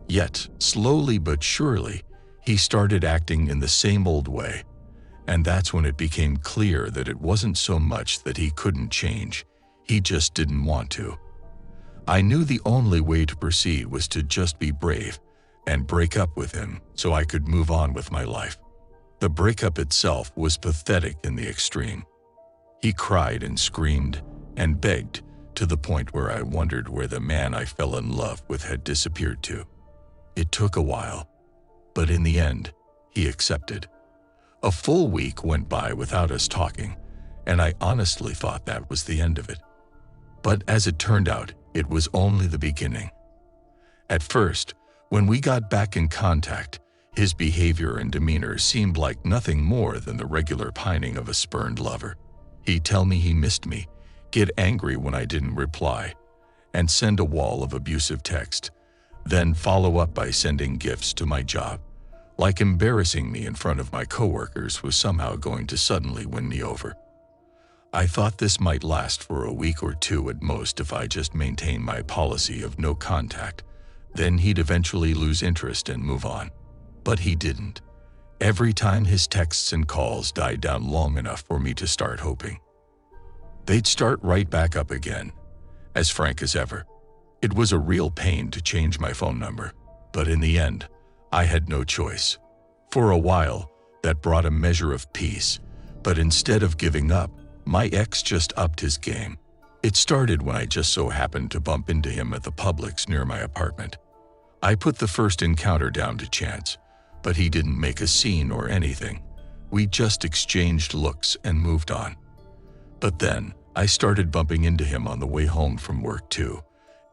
Yet, slowly but surely, he started acting in the same old way, and that's when it became clear that it wasn't so much that he couldn't change, he just didn't want to. I knew the only way to proceed was to just be brave and break up with him so I could move on with my life. The breakup itself was pathetic in the extreme. He cried and screamed and begged to the point where I wondered where the man I fell in love with had disappeared to. It took a while, but in the end, he accepted. A full week went by without us talking, and I honestly thought that was the end of it. But as it turned out, it was only the beginning. At first, when we got back in contact, his behavior and demeanor seemed like nothing more than the regular pining of a spurned lover. He'd tell me he missed me, get angry when I didn't reply, and send a wall of abusive text, then follow up by sending gifts to my job, like embarrassing me in front of my coworkers was somehow going to suddenly win me over. I thought this might last for a week or two at most if I just maintained my policy of no contact. Then he'd eventually lose interest and move on. But he didn't. Every time his texts and calls died down long enough for me to start hoping they'd start right back up again, as frank as ever. It was a real pain to change my phone number, but in the end, I had no choice. For a while, that brought a measure of peace, but instead of giving up, my ex just upped his game. It started when I just so happened to bump into him at the Publix near my apartment. I put the first encounter down to chance, but he didn't make a scene or anything. We just exchanged looks and moved on. But then, I started bumping into him on the way home from work too,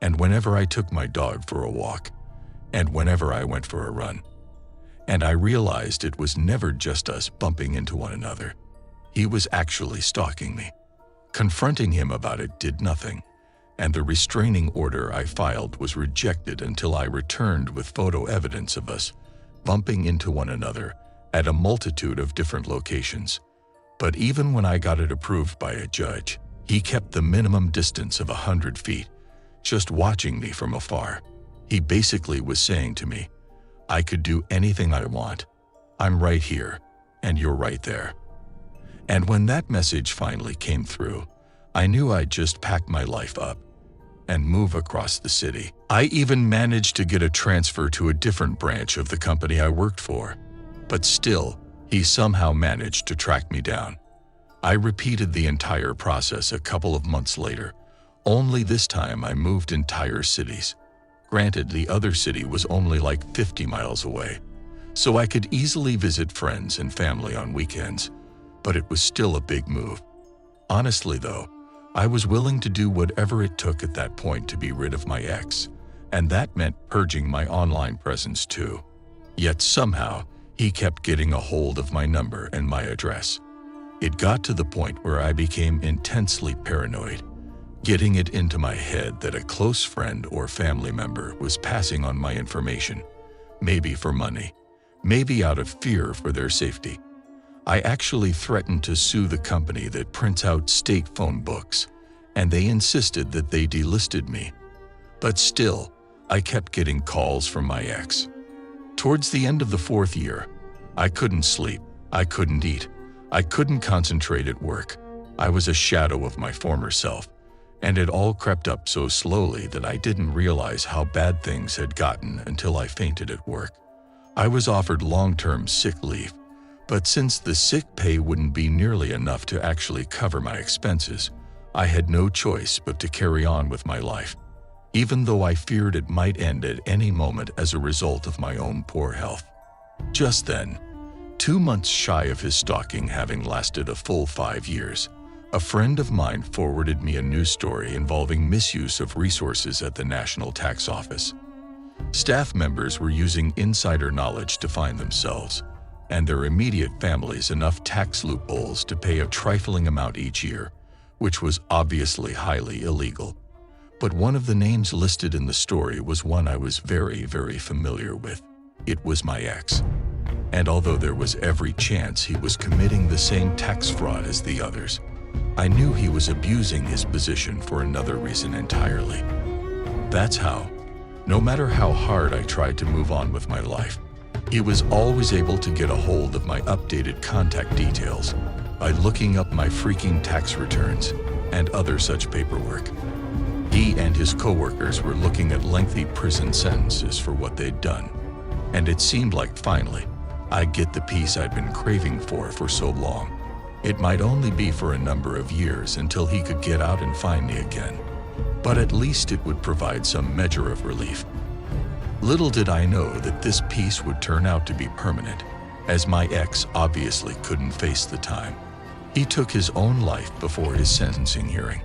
and whenever I took my dog for a walk, and whenever I went for a run. And I realized it was never just us bumping into one another. He was actually stalking me. Confronting him about it did nothing, and the restraining order I filed was rejected until I returned with photo evidence of us bumping into one another at a multitude of different locations. But even when I got it approved by a judge, he kept the minimum distance of 100 feet, just watching me from afar. He basically was saying to me, I could do anything I want. I'm right here, and you're right there. And when that message finally came through, I knew I'd just pack my life up and move across the city. I even managed to get a transfer to a different branch of the company I worked for. But still, he somehow managed to track me down. I repeated the entire process a couple of months later, only this time I moved entire cities. Granted, the other city was only like 50 miles away, so I could easily visit friends and family on weekends, but it was still a big move. Honestly though, I was willing to do whatever it took at that point to be rid of my ex, and that meant purging my online presence too. Yet somehow, he kept getting a hold of my number and my address. It got to the point where I became intensely paranoid, getting it into my head that a close friend or family member was passing on my information, maybe for money, maybe out of fear for their safety. I actually threatened to sue the company that prints out state phone books, and they insisted that they delisted me. But still, I kept getting calls from my ex. Towards the end of the 4th year, I couldn't sleep, I couldn't eat, I couldn't concentrate at work. I was a shadow of my former self, and it all crept up so slowly that I didn't realize how bad things had gotten until I fainted at work. I was offered long-term sick leave, but since the sick pay wouldn't be nearly enough to actually cover my expenses, I had no choice but to carry on with my life, even though I feared it might end at any moment as a result of my own poor health. Just then, 2 months shy of his stalking having lasted a full 5 years, a friend of mine forwarded me a news story involving misuse of resources at the National Tax Office. Staff members were using insider knowledge to find themselves and their immediate families enough tax loopholes to pay a trifling amount each year, which was obviously highly illegal. But one of the names listed in the story was one I was very, very familiar with. It was my ex. And although there was every chance he was committing the same tax fraud as the others, I knew he was abusing his position for another reason entirely. That's how, no matter how hard I tried to move on with my life, he was always able to get a hold of my updated contact details by looking up my freaking tax returns and other such paperwork. He and his coworkers were looking at lengthy prison sentences for what they'd done, and it seemed like finally I'd get the peace I'd been craving for so long. It might only be for a number of years until he could get out and find me again, but at least it would provide some measure of relief. Little did I know that this peace would turn out to be permanent, as my ex obviously couldn't face the time. He took his own life before his sentencing hearing.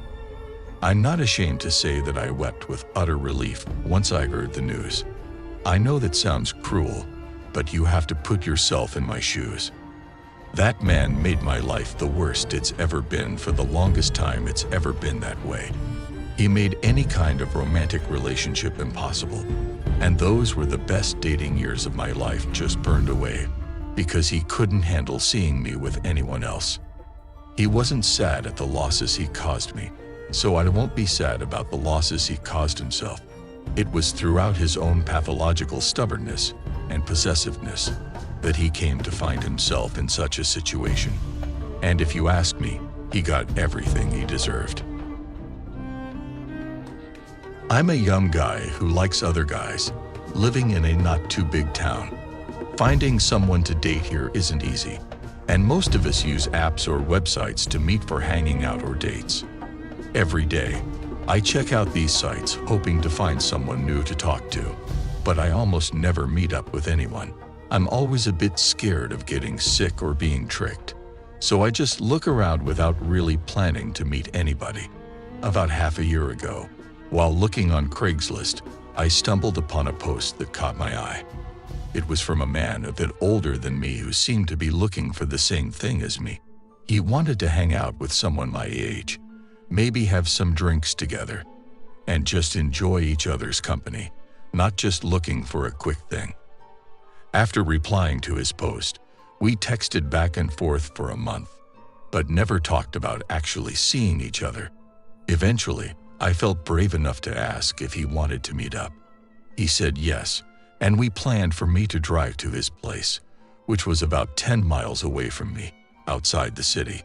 I'm not ashamed to say that I wept with utter relief once I heard the news. I know that sounds cruel, but you have to put yourself in my shoes. That man made my life the worst it's ever been for the longest time it's ever been that way. He made any kind of romantic relationship impossible, and those were the best dating years of my life just burned away because he couldn't handle seeing me with anyone else. He wasn't sad at the losses he caused me, so I won't be sad about the losses he caused himself. It was throughout his own pathological stubbornness and possessiveness that he came to find himself in such a situation. And if you ask me, he got everything he deserved. I'm a young guy who likes other guys, living in a not too big town. Finding someone to date here isn't easy, and most of us use apps or websites to meet for hanging out or dates. Every day, I check out these sites hoping to find someone new to talk to, but I almost never meet up with anyone. I'm always a bit scared of getting sick or being tricked, so I just look around without really planning to meet anybody. About half a year ago, while looking on Craigslist, I stumbled upon a post that caught my eye. It was from a man a bit older than me who seemed to be looking for the same thing as me. He wanted to hang out with someone my age, maybe have some drinks together, and just enjoy each other's company, not just looking for a quick thing. After replying to his post, we texted back and forth for a month, but never talked about actually seeing each other. Eventually, I felt brave enough to ask if he wanted to meet up. He said yes, and we planned for me to drive to his place, which was about 10 miles away from me, outside the city.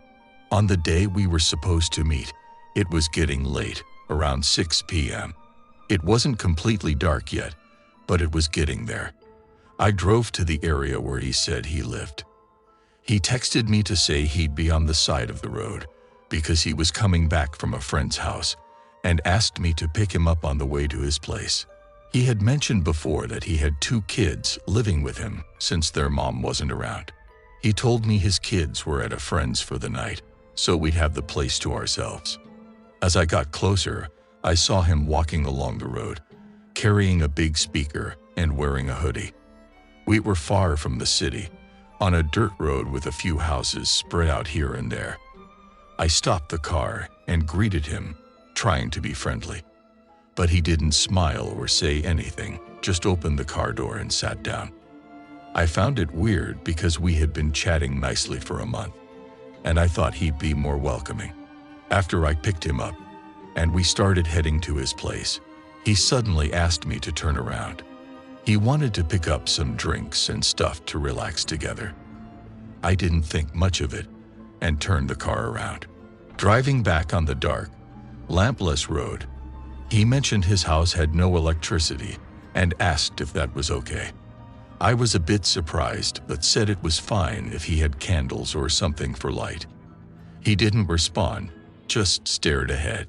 On the day we were supposed to meet, it was getting late, around 6 p.m. It wasn't completely dark yet, but it was getting there. I drove to the area where he said he lived. He texted me to say he'd be on the side of the road because he was coming back from a friend's house and asked me to pick him up on the way to his place. He had mentioned before that he had 2 kids living with him since their mom wasn't around. He told me his kids were at a friend's for the night, so we'd have the place to ourselves. As I got closer, I saw him walking along the road, carrying a big speaker and wearing a hoodie. We were far from the city, on a dirt road with a few houses spread out here and there. I stopped the car and greeted him, trying to be friendly. But he didn't smile or say anything, just opened the car door and sat down. I found it weird because we had been chatting nicely for a month, and I thought he'd be more welcoming. After I picked him up, and we started heading to his place, he suddenly asked me to turn around. He wanted to pick up some drinks and stuff to relax together. I didn't think much of it and turned the car around. Driving back on the dark, lampless road, he mentioned his house had no electricity and asked if that was okay. I was a bit surprised but said it was fine if he had candles or something for light. He didn't respond, just stared ahead.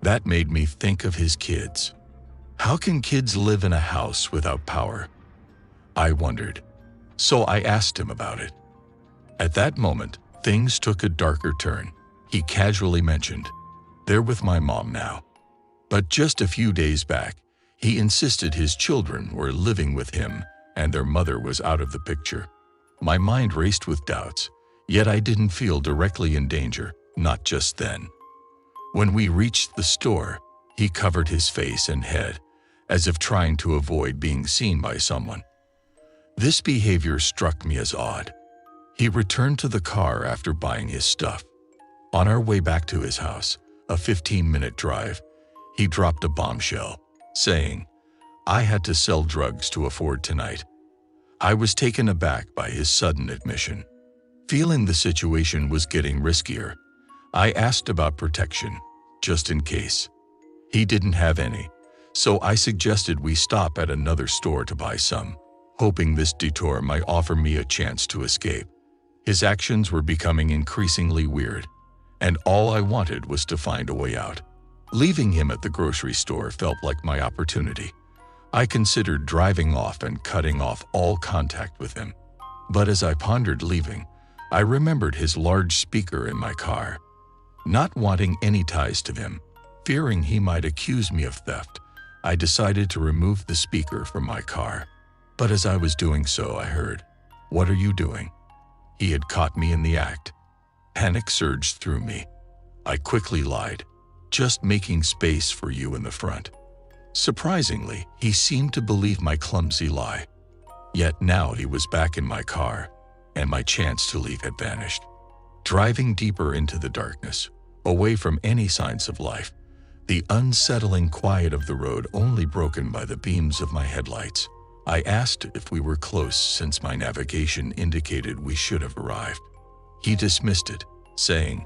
That made me think of his kids. How can kids live in a house without power? I wondered. So I asked him about it. At that moment, things took a darker turn. He casually mentioned, "They're with my mom now." But just a few days back, he insisted his children were living with him and their mother was out of the picture. My mind raced with doubts, yet I didn't feel directly in danger, not just then. When we reached the store, he covered his face and head, as if trying to avoid being seen by someone. This behavior struck me as odd. He returned to the car after buying his stuff. On our way back to his house, a 15-minute drive, he dropped a bombshell, saying, "I had to sell drugs to afford tonight." I was taken aback by his sudden admission. Feeling the situation was getting riskier, I asked about protection, just in case. He didn't have any, so I suggested we stop at another store to buy some, hoping this detour might offer me a chance to escape. His actions were becoming increasingly weird, and all I wanted was to find a way out. Leaving him at the grocery store felt like my opportunity. I considered driving off and cutting off all contact with him. But as I pondered leaving, I remembered his large speaker in my car. Not wanting any ties to him, fearing he might accuse me of theft, I decided to remove the speaker from my car. But as I was doing so, I heard, "What are you doing?" He had caught me in the act. Panic surged through me. I quickly lied, "Just making space for you in the front." Surprisingly, he seemed to believe my clumsy lie. Yet now he was back in my car, and my chance to leave had vanished. Driving deeper into the darkness, away from any signs of life, the unsettling quiet of the road only broken by the beams of my headlights, I asked if we were close since my navigation indicated we should have arrived. He dismissed it, saying,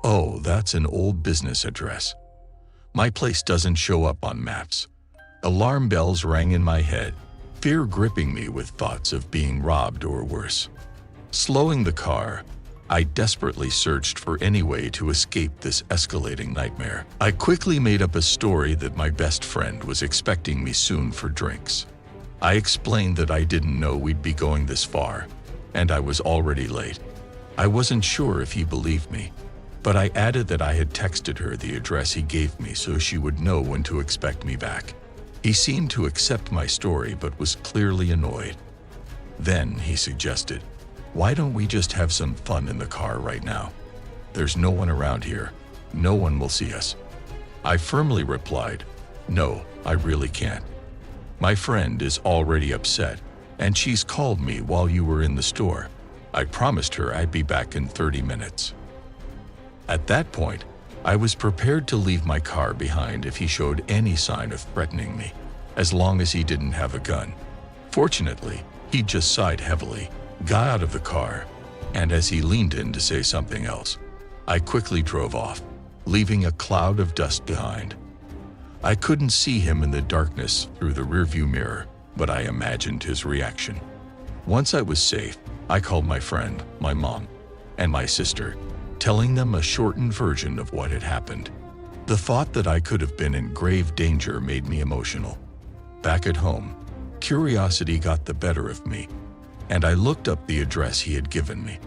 "Oh, that's an old business address. My place doesn't show up on maps." Alarm bells rang in my head, fear gripping me with thoughts of being robbed or worse. Slowing the car, I desperately searched for any way to escape this escalating nightmare. I quickly made up a story that my best friend was expecting me soon for drinks. I explained that I didn't know we'd be going this far, and I was already late. I wasn't sure if he believed me, but I added that I had texted her the address he gave me so she would know when to expect me back. He seemed to accept my story but was clearly annoyed. Then he suggested, "Why don't we just have some fun in the car right now? There's no one around here. No one will see us." I firmly replied, "No, I really can't. My friend is already upset, and she's called me while you were in the store. I promised her I'd be back in 30 minutes. At that point, I was prepared to leave my car behind if he showed any sign of threatening me, as long as he didn't have a gun. Fortunately, he just sighed heavily, got out of the car, and as he leaned in to say something else, I quickly drove off, leaving a cloud of dust behind. I couldn't see him in the darkness through the rearview mirror, but I imagined his reaction. Once I was safe, I called my friend, my mom, and my sister, telling them a shortened version of what had happened. The thought that I could have been in grave danger made me emotional. Back at home, curiosity got the better of me, and I looked up the address he had given me.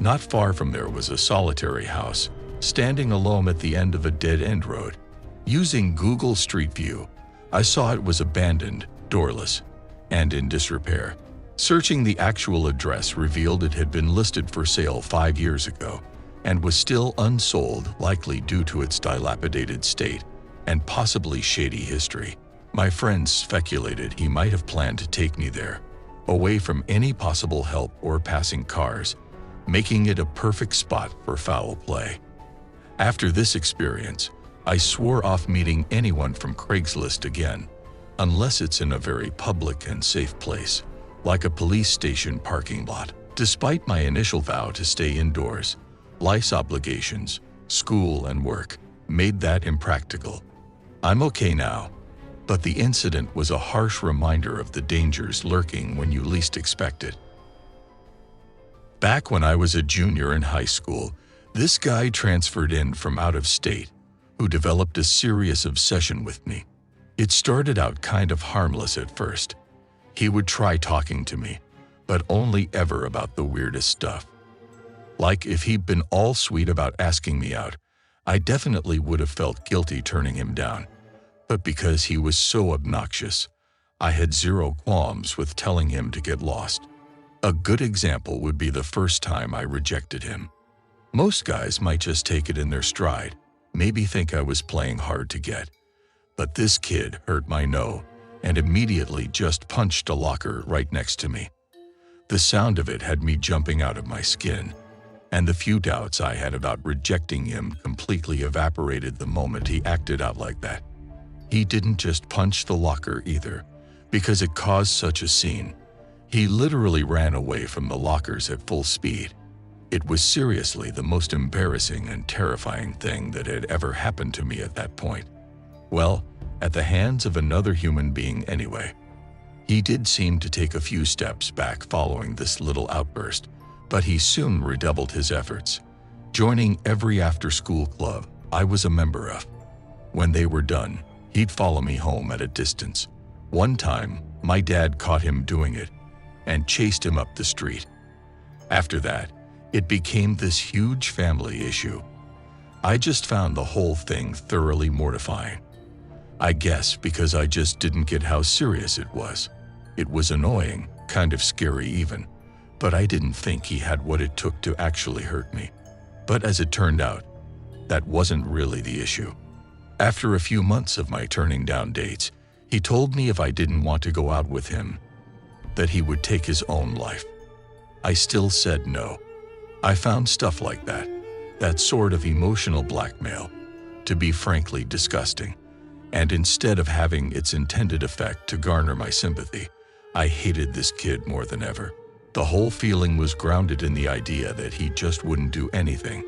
Not far from there was a solitary house, standing alone at the end of a dead-end road. Using Google Street View, I saw it was abandoned, doorless, and in disrepair. Searching the actual address revealed it had been listed for sale 5 years ago and was still unsold, likely due to its dilapidated state and possibly shady history. My friends speculated he might have planned to take me there, away from any possible help or passing cars, making it a perfect spot for foul play. After this experience, I swore off meeting anyone from Craigslist again, unless it's in a very public and safe place, like a police station parking lot. Despite my initial vow to stay indoors, life's obligations, school and work, made that impractical. I'm okay now, but the incident was a harsh reminder of the dangers lurking when you least expect it. Back when I was a junior in high school, this guy transferred in from out of state, who developed a serious obsession with me. It started out kind of harmless at first. He would try talking to me, but only ever about the weirdest stuff. Like if he'd been all sweet about asking me out, I definitely would have felt guilty turning him down. But because he was so obnoxious, I had zero qualms with telling him to get lost. A good example would be the first time I rejected him. Most guys might just take it in their stride, maybe think I was playing hard to get. But this kid heard my no and immediately just punched a locker right next to me. The sound of it had me jumping out of my skin, and the few doubts I had about rejecting him completely evaporated the moment he acted out like that. He didn't just punch the locker either, because it caused such a scene. He literally ran away from the lockers at full speed. It was seriously the most embarrassing and terrifying thing that had ever happened to me at that point. Well, at the hands of another human being anyway. He did seem to take a few steps back following this little outburst, but he soon redoubled his efforts, joining every after-school club I was a member of. When they were done, he'd follow me home at a distance. One time, my dad caught him doing it and chased him up the street. After that, it became this huge family issue. I just found the whole thing thoroughly mortifying. I guess because I just didn't get how serious it was. It was annoying, kind of scary even, but I didn't think he had what it took to actually hurt me. But as it turned out, that wasn't really the issue. After a few months of my turning down dates, he told me if I didn't want to go out with him, that he would take his own life. I still said no. I found stuff like that sort of emotional blackmail, to be frankly disgusting. And instead of having its intended effect to garner my sympathy, I hated this kid more than ever. The whole feeling was grounded in the idea that he just wouldn't do anything,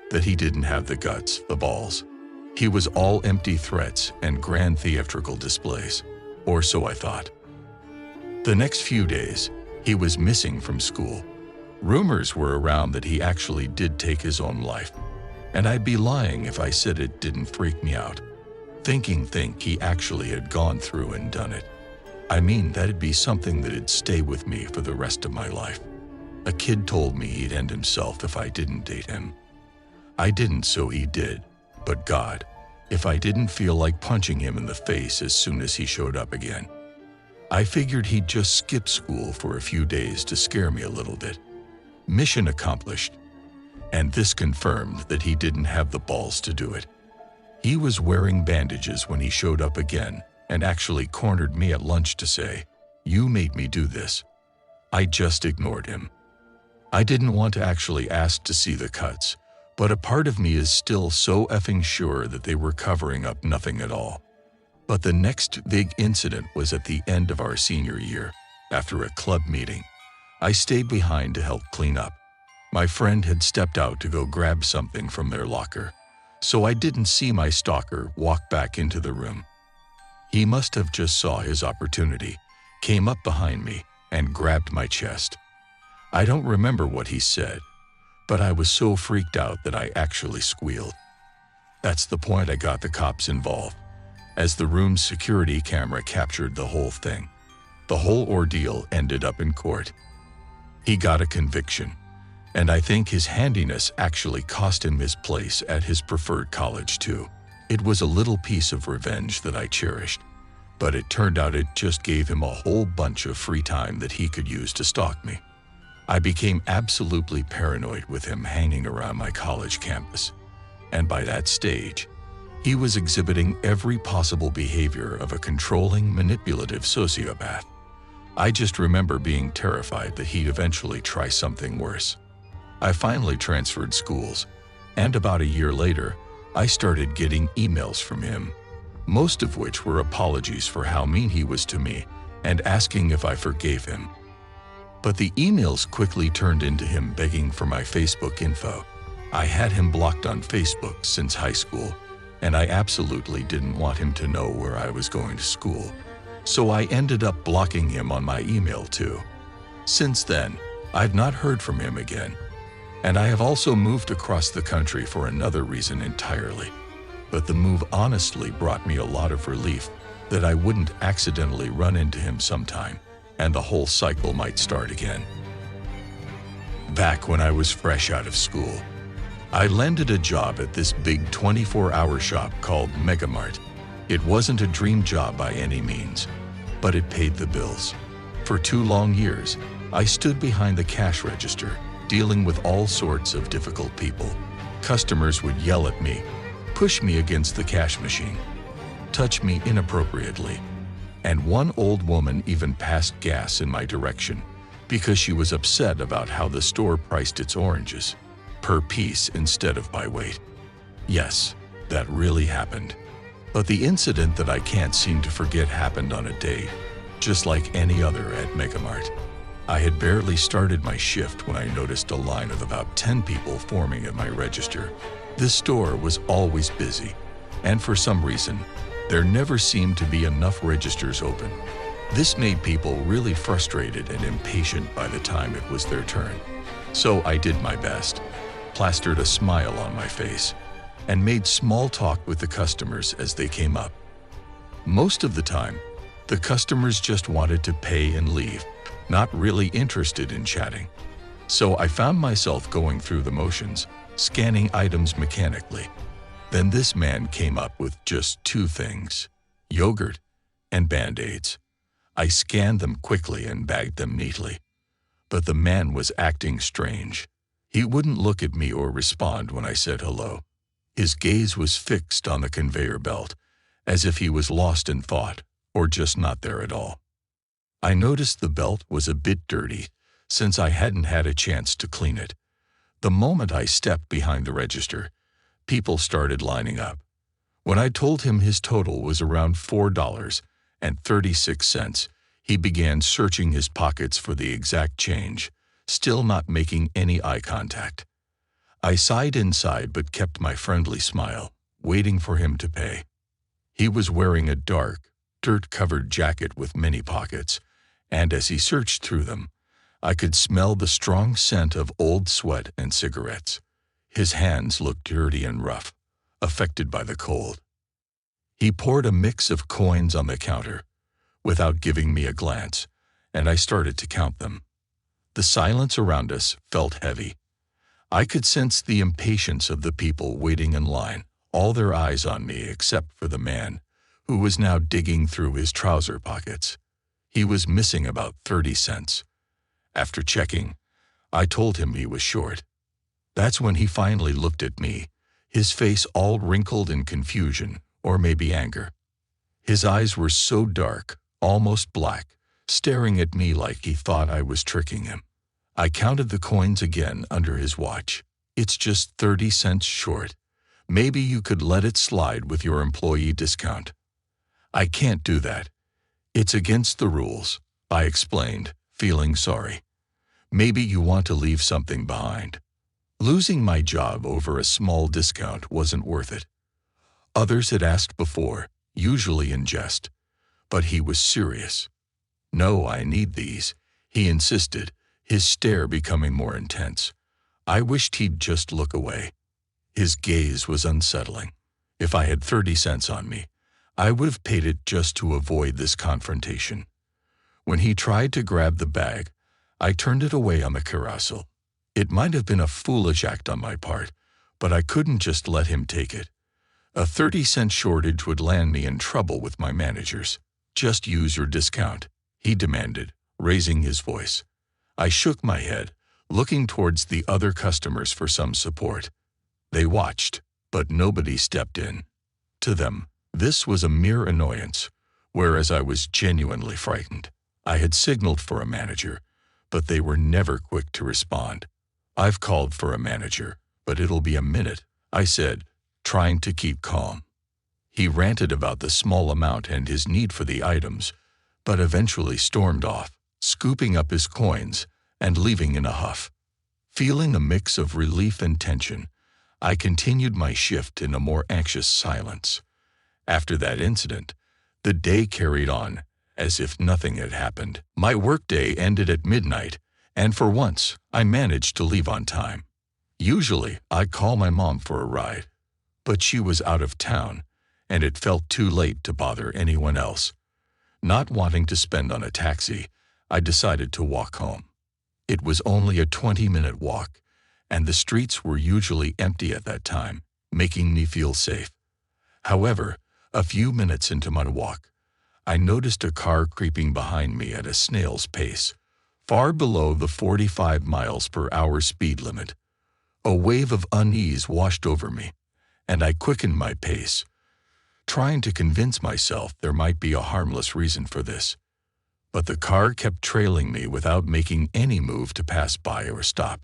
that he didn't have the guts, the balls. He was all empty threats and grand theatrical displays, or so I thought. The next few days, he was missing from school. Rumors were around that he actually did take his own life, and I'd be lying if I said it didn't freak me out. Think he actually had gone through and done it. I mean, that'd be something that'd stay with me for the rest of my life. A kid told me he'd end himself if I didn't date him. I didn't, so he did. But God, if I didn't feel like punching him in the face as soon as he showed up again. I figured he'd just skip school for a few days to scare me a little bit. Mission accomplished. And this confirmed that he didn't have the balls to do it. He was wearing bandages when he showed up again and actually cornered me at lunch to say, "You made me do this." I just ignored him. I didn't want to actually ask to see the cuts, but a part of me is still so effing sure that they were covering up nothing at all. But the next big incident was at the end of our senior year, after a club meeting. I stayed behind to help clean up. My friend had stepped out to go grab something from their locker, so I didn't see my stalker walk back into the room. He must have just saw his opportunity, came up behind me, and grabbed my chest. I don't remember what he said, but I was so freaked out that I actually squealed. That's the point I got the cops involved, as the room's security camera captured the whole thing. The whole ordeal ended up in court. He got a conviction, and I think his handiness actually cost him his place at his preferred college too. It was a little piece of revenge that I cherished, But it turned out it just gave him a whole bunch of free time that he could use to stalk me. I became absolutely paranoid with him hanging around my college campus. And by that stage, he was exhibiting every possible behavior of a controlling, manipulative sociopath. I just remember being terrified that he'd eventually try something worse. I finally transferred schools, and about a year later, I started getting emails from him, most of which were apologies for how mean he was to me and asking if I forgave him. But the emails quickly turned into him begging for my Facebook info. I had him blocked on Facebook since high school, and I absolutely didn't want him to know where I was going to school. So I ended up blocking him on my email too. Since then, I've not heard from him again. And I have also moved across the country for another reason entirely. But the move honestly brought me a lot of relief that I wouldn't accidentally run into him sometime, and the whole cycle might start again. Back when I was fresh out of school, I landed a job at this big 24-hour shop called Megamart. It wasn't a dream job by any means, but it paid the bills. For 2 long years, I stood behind the cash register, dealing with all sorts of difficult people. Customers would yell at me, push me against the cash machine, touch me inappropriately, and one old woman even passed gas in my direction because she was upset about how the store priced its oranges per piece instead of by weight. Yes, that really happened. But the incident that I can't seem to forget happened on a day, just like any other at Megamart. I had barely started my shift when I noticed a line of about 10 people forming at my register. This store was always busy, and for some reason, there never seemed to be enough registers open. This made people really frustrated and impatient by the time it was their turn. So I did my best, plastered a smile on my face, and made small talk with the customers as they came up. Most of the time, the customers just wanted to pay and leave, not really interested in chatting. So I found myself going through the motions, scanning items mechanically. Then this man came up with just 2 things: yogurt and Band-Aids. I scanned them quickly and bagged them neatly. But the man was acting strange. He wouldn't look at me or respond when I said hello. His gaze was fixed on the conveyor belt, as if he was lost in thought or just not there at all. I noticed the belt was a bit dirty, since I hadn't had a chance to clean it. The moment I stepped behind the register, people started lining up. When I told him his total was around $4.36, he began searching his pockets for the exact change, still not making any eye contact. I sighed inside but kept my friendly smile, waiting for him to pay. He was wearing a dark, dirt-covered jacket with many pockets, and as he searched through them, I could smell the strong scent of old sweat and cigarettes. His hands looked dirty and rough, affected by the cold. He poured a mix of coins on the counter, without giving me a glance, and I started to count them. The silence around us felt heavy. I could sense the impatience of the people waiting in line, all their eyes on me except for the man, who was now digging through his trouser pockets. He was missing about 30 cents. After checking, I told him he was short. That's when he finally looked at me, his face all wrinkled in confusion, or maybe anger. His eyes were so dark, almost black, staring at me like he thought I was tricking him. I counted the coins again under his watch. It's just 30 cents short. Maybe you could let it slide with your employee discount. I can't do that. It's against the rules, I explained, feeling sorry. Maybe you want to leave something behind. Losing my job over a small discount wasn't worth it. Others had asked before, usually in jest, but he was serious. No, I need these, he insisted, his stare becoming more intense. I wished he'd just look away. His gaze was unsettling. If I had 30 cents on me, I would have paid it just to avoid this confrontation. When he tried to grab the bag, I turned it away on the carousel. It might have been a foolish act on my part, but I couldn't just let him take it. A 30-cent shortage would land me in trouble with my managers. Just use your discount, he demanded, raising his voice. I shook my head, looking towards the other customers for some support. They watched, but nobody stepped in. To them, this was a mere annoyance, whereas I was genuinely frightened. I had signaled for a manager, but they were never quick to respond. I've called for a manager, but it'll be a minute, I said, trying to keep calm. He ranted about the small amount and his need for the items, but eventually stormed off, scooping up his coins and leaving in a huff. Feeling a mix of relief and tension, I continued my shift in a more anxious silence. After that incident, the day carried on as if nothing had happened. My workday ended at midnight, and for once, I managed to leave on time. Usually, I'd call my mom for a ride, but she was out of town, and it felt too late to bother anyone else. Not wanting to spend on a taxi, I decided to walk home. It was only a 20-minute walk, and the streets were usually empty at that time, making me feel safe. However, a few minutes into my walk, I noticed a car creeping behind me at a snail's pace, far below the 45 miles per hour speed limit. A wave of unease washed over me, and I quickened my pace, trying to convince myself there might be a harmless reason for this. But the car kept trailing me without making any move to pass by or stop.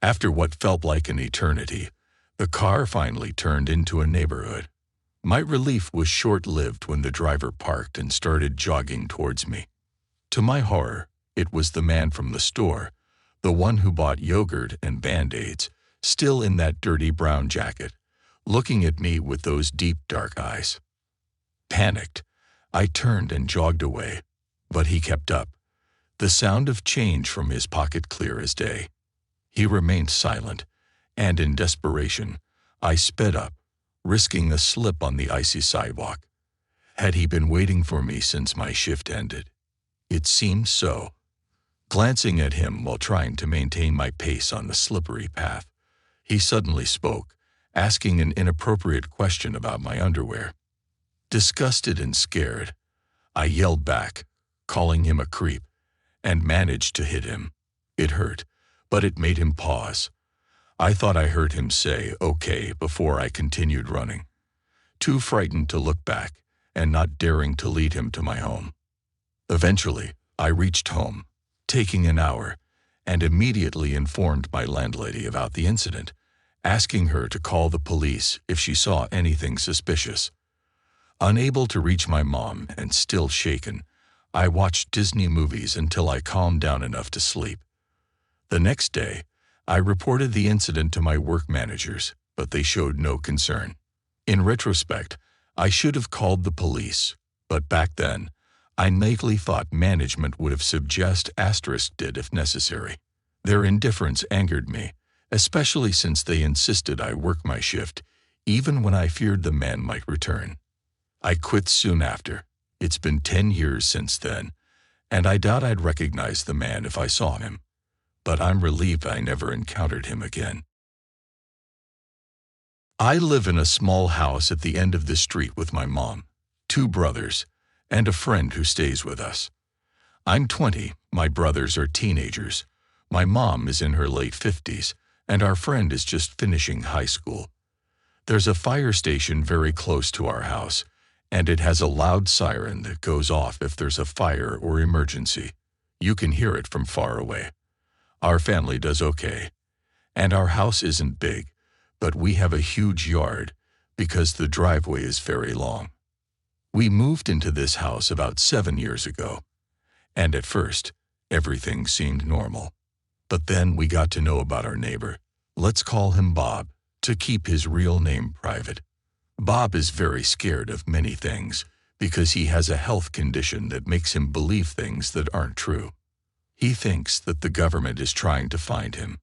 After what felt like an eternity, the car finally turned into a neighborhood. My relief was short-lived when the driver parked and started jogging towards me. To my horror, it was the man from the store, the one who bought yogurt and Band-Aids, still in that dirty brown jacket, looking at me with those deep dark eyes. Panicked, I turned and jogged away, but he kept up, the sound of change from his pocket clear as day. He remained silent, and in desperation, I sped up, risking a slip on the icy sidewalk. Had he been waiting for me since my shift ended? It seemed so. Glancing at him while trying to maintain my pace on the slippery path, he suddenly spoke, asking an inappropriate question about my underwear. Disgusted and scared, I yelled back, calling him a creep, and managed to hit him. It hurt, but it made him pause. I thought I heard him say, "Okay," before I continued running, too frightened to look back and not daring to lead him to my home. Eventually, I reached home, taking an hour, and immediately informed my landlady about the incident, asking her to call the police if she saw anything suspicious. Unable to reach my mom and still shaken, I watched Disney movies until I calmed down enough to sleep. The next day, I reported the incident to my work managers, but they showed no concern. In retrospect, I should have called the police, but back then, I naively thought management would have **** if necessary. Their indifference angered me, especially since they insisted I work my shift, even when I feared the man might return. I quit soon after. It's been 10 years since then, and I doubt I'd recognize the man if I saw him. But I'm relieved I never encountered him again. I live in a small house at the end of the street with my mom, 2 brothers, and a friend who stays with us. I'm 20, my brothers are teenagers, my mom is in her late 50s, and our friend is just finishing high school. There's a fire station very close to our house, and it has a loud siren that goes off if there's a fire or emergency. You can hear it from far away. Our family does okay, and our house isn't big, but we have a huge yard because the driveway is very long. We moved into this house about 7 years ago, and at first, everything seemed normal. But then we got to know about our neighbor, let's call him Bob, to keep his real name private. Bob is very scared of many things because he has a health condition that makes him believe things that aren't true. He thinks that the government is trying to find him,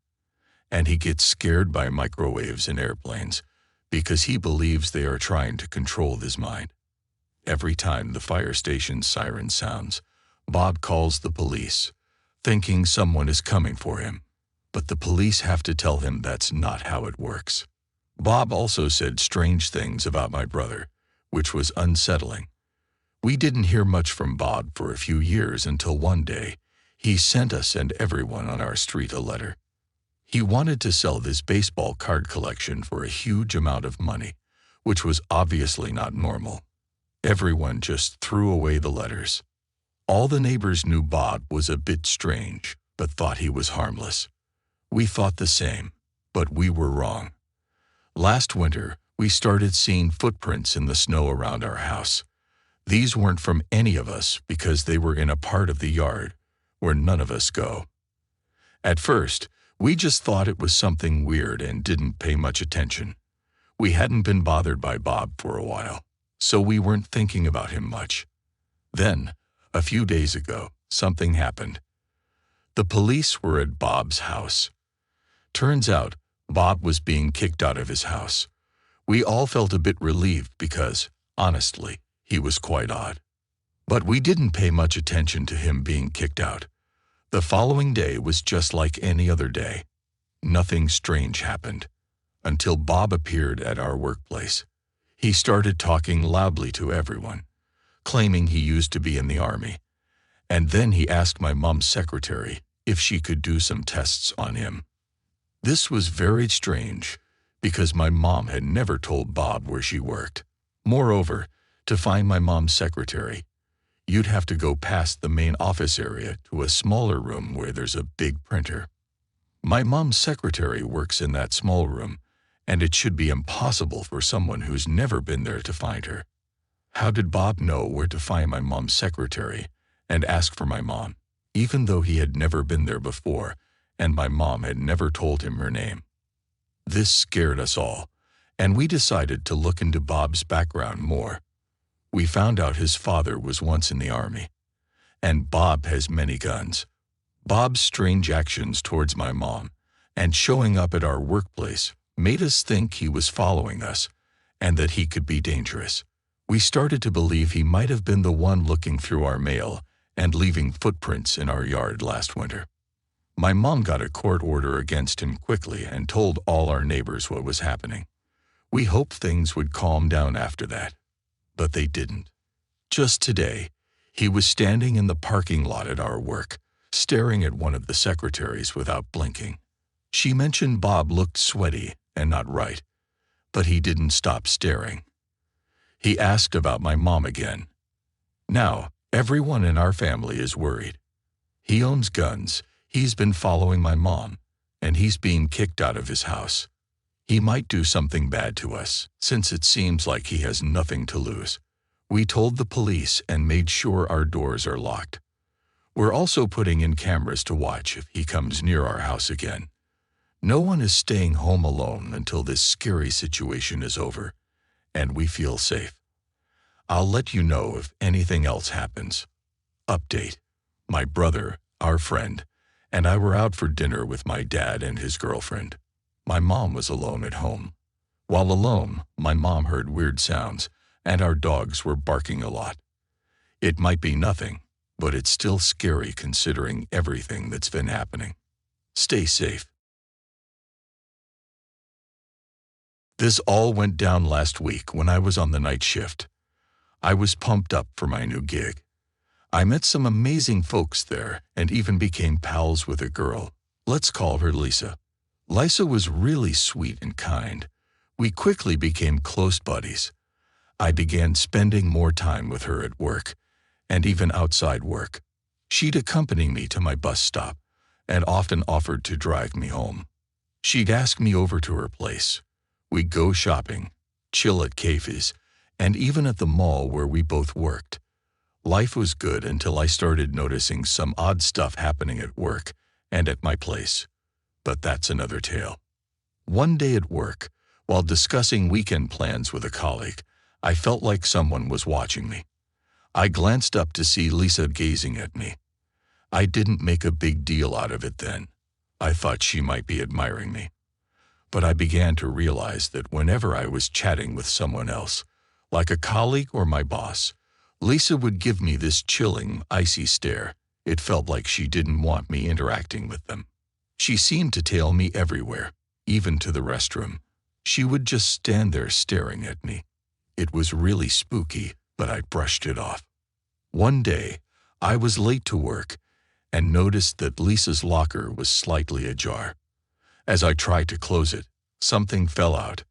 and he gets scared by microwaves and airplanes because he believes they are trying to control his mind. Every time the fire station siren sounds, Bob calls the police, thinking someone is coming for him, but the police have to tell him that's not how it works. Bob also said strange things about my brother, which was unsettling. We didn't hear much from Bob for a few years until one day, he sent us and everyone on our street a letter. He wanted to sell this baseball card collection for a huge amount of money, which was obviously not normal. Everyone just threw away the letters. All the neighbors knew Bob was a bit strange, but thought he was harmless. We thought the same, but we were wrong. Last winter, we started seeing footprints in the snow around our house. These weren't from any of us because they were in a part of the yard where none of us go. At first, we just thought it was something weird and didn't pay much attention. We hadn't been bothered by Bob for a while, so we weren't thinking about him much. Then, a few days ago, something happened. The police were at Bob's house. Turns out, Bob was being kicked out of his house. We all felt a bit relieved because, honestly, he was quite odd. But we didn't pay much attention to him being kicked out. The following day was just like any other day. Nothing strange happened, until Bob appeared at our workplace. He started talking loudly to everyone, claiming he used to be in the army. And then he asked my mom's secretary if she could do some tests on him. This was very strange, because my mom had never told Bob where she worked. Moreover, to find my mom's secretary, you'd have to go past the main office area to a smaller room where there's a big printer. My mom's secretary works in that small room, and it should be impossible for someone who's never been there to find her. How did Bob know where to find my mom's secretary and ask for my mom, even though he had never been there before and my mom had never told him her name? This scared us all, and we decided to look into Bob's background more. We found out his father was once in the army, and Bob has many guns. Bob's strange actions towards my mom and showing up at our workplace made us think he was following us and that he could be dangerous. We started to believe he might have been the one looking through our mail and leaving footprints in our yard last winter. My mom got a court order against him quickly and told all our neighbors what was happening. We hoped things would calm down after that, but they didn't. Just today, he was standing in the parking lot at our work, staring at one of the secretaries without blinking. She mentioned Bob looked sweaty and not right, but he didn't stop staring. He asked about my mom again. Now, everyone in our family is worried. He owns guns, he's been following my mom, and he's being kicked out of his house. He might do something bad to us, since it seems like he has nothing to lose. We told the police and made sure our doors are locked. We're also putting in cameras to watch if he comes near our house again. No one is staying home alone until this scary situation is over, and we feel safe. I'll let you know if anything else happens. Update. My brother, our friend, and I were out for dinner with my dad and his girlfriend. My mom was alone at home. While alone, my mom heard weird sounds, and our dogs were barking a lot. It might be nothing, but it's still scary considering everything that's been happening. Stay safe. This all went down last week when I was on the night shift. I was pumped up for my new gig. I met some amazing folks there and even became pals with a girl. Let's call her Lisa. Lisa was really sweet and kind. We quickly became close buddies. I began spending more time with her at work, and even outside work. She'd accompany me to my bus stop, and often offered to drive me home. She'd ask me over to her place. We'd go shopping, chill at cafes, and even at the mall where we both worked. Life was good until I started noticing some odd stuff happening at work and at my place. But that's another tale. One day at work, while discussing weekend plans with a colleague, I felt like someone was watching me. I glanced up to see Lisa gazing at me. I didn't make a big deal out of it then. I thought she might be admiring me. But I began to realize that whenever I was chatting with someone else, like a colleague or my boss, Lisa would give me this chilling, icy stare. It felt like she didn't want me interacting with them. She seemed to tail me everywhere, even to the restroom. She would just stand there staring at me. It was really spooky, but I brushed it off. One day, I was late to work and noticed that Lisa's locker was slightly ajar. As I tried to close it, something fell out.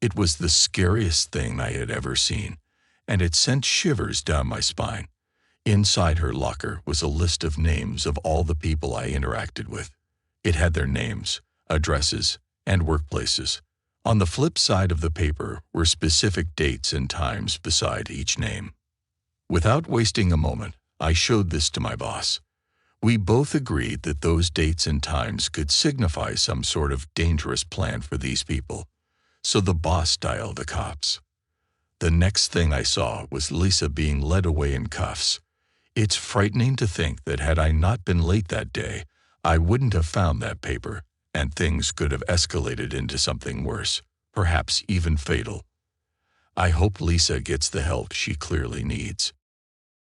It was the scariest thing I had ever seen, and it sent shivers down my spine. Inside her locker was a list of names of all the people I interacted with. It had their names, addresses, and workplaces. On the flip side of the paper were specific dates and times beside each name. Without wasting a moment, I showed this to my boss. We both agreed that those dates and times could signify some sort of dangerous plan for these people, so the boss dialed the cops. The next thing I saw was Lisa being led away in cuffs. It's frightening to think that had I not been late that day, I wouldn't have found that paper, and things could have escalated into something worse, perhaps even fatal. I hope Lisa gets the help she clearly needs.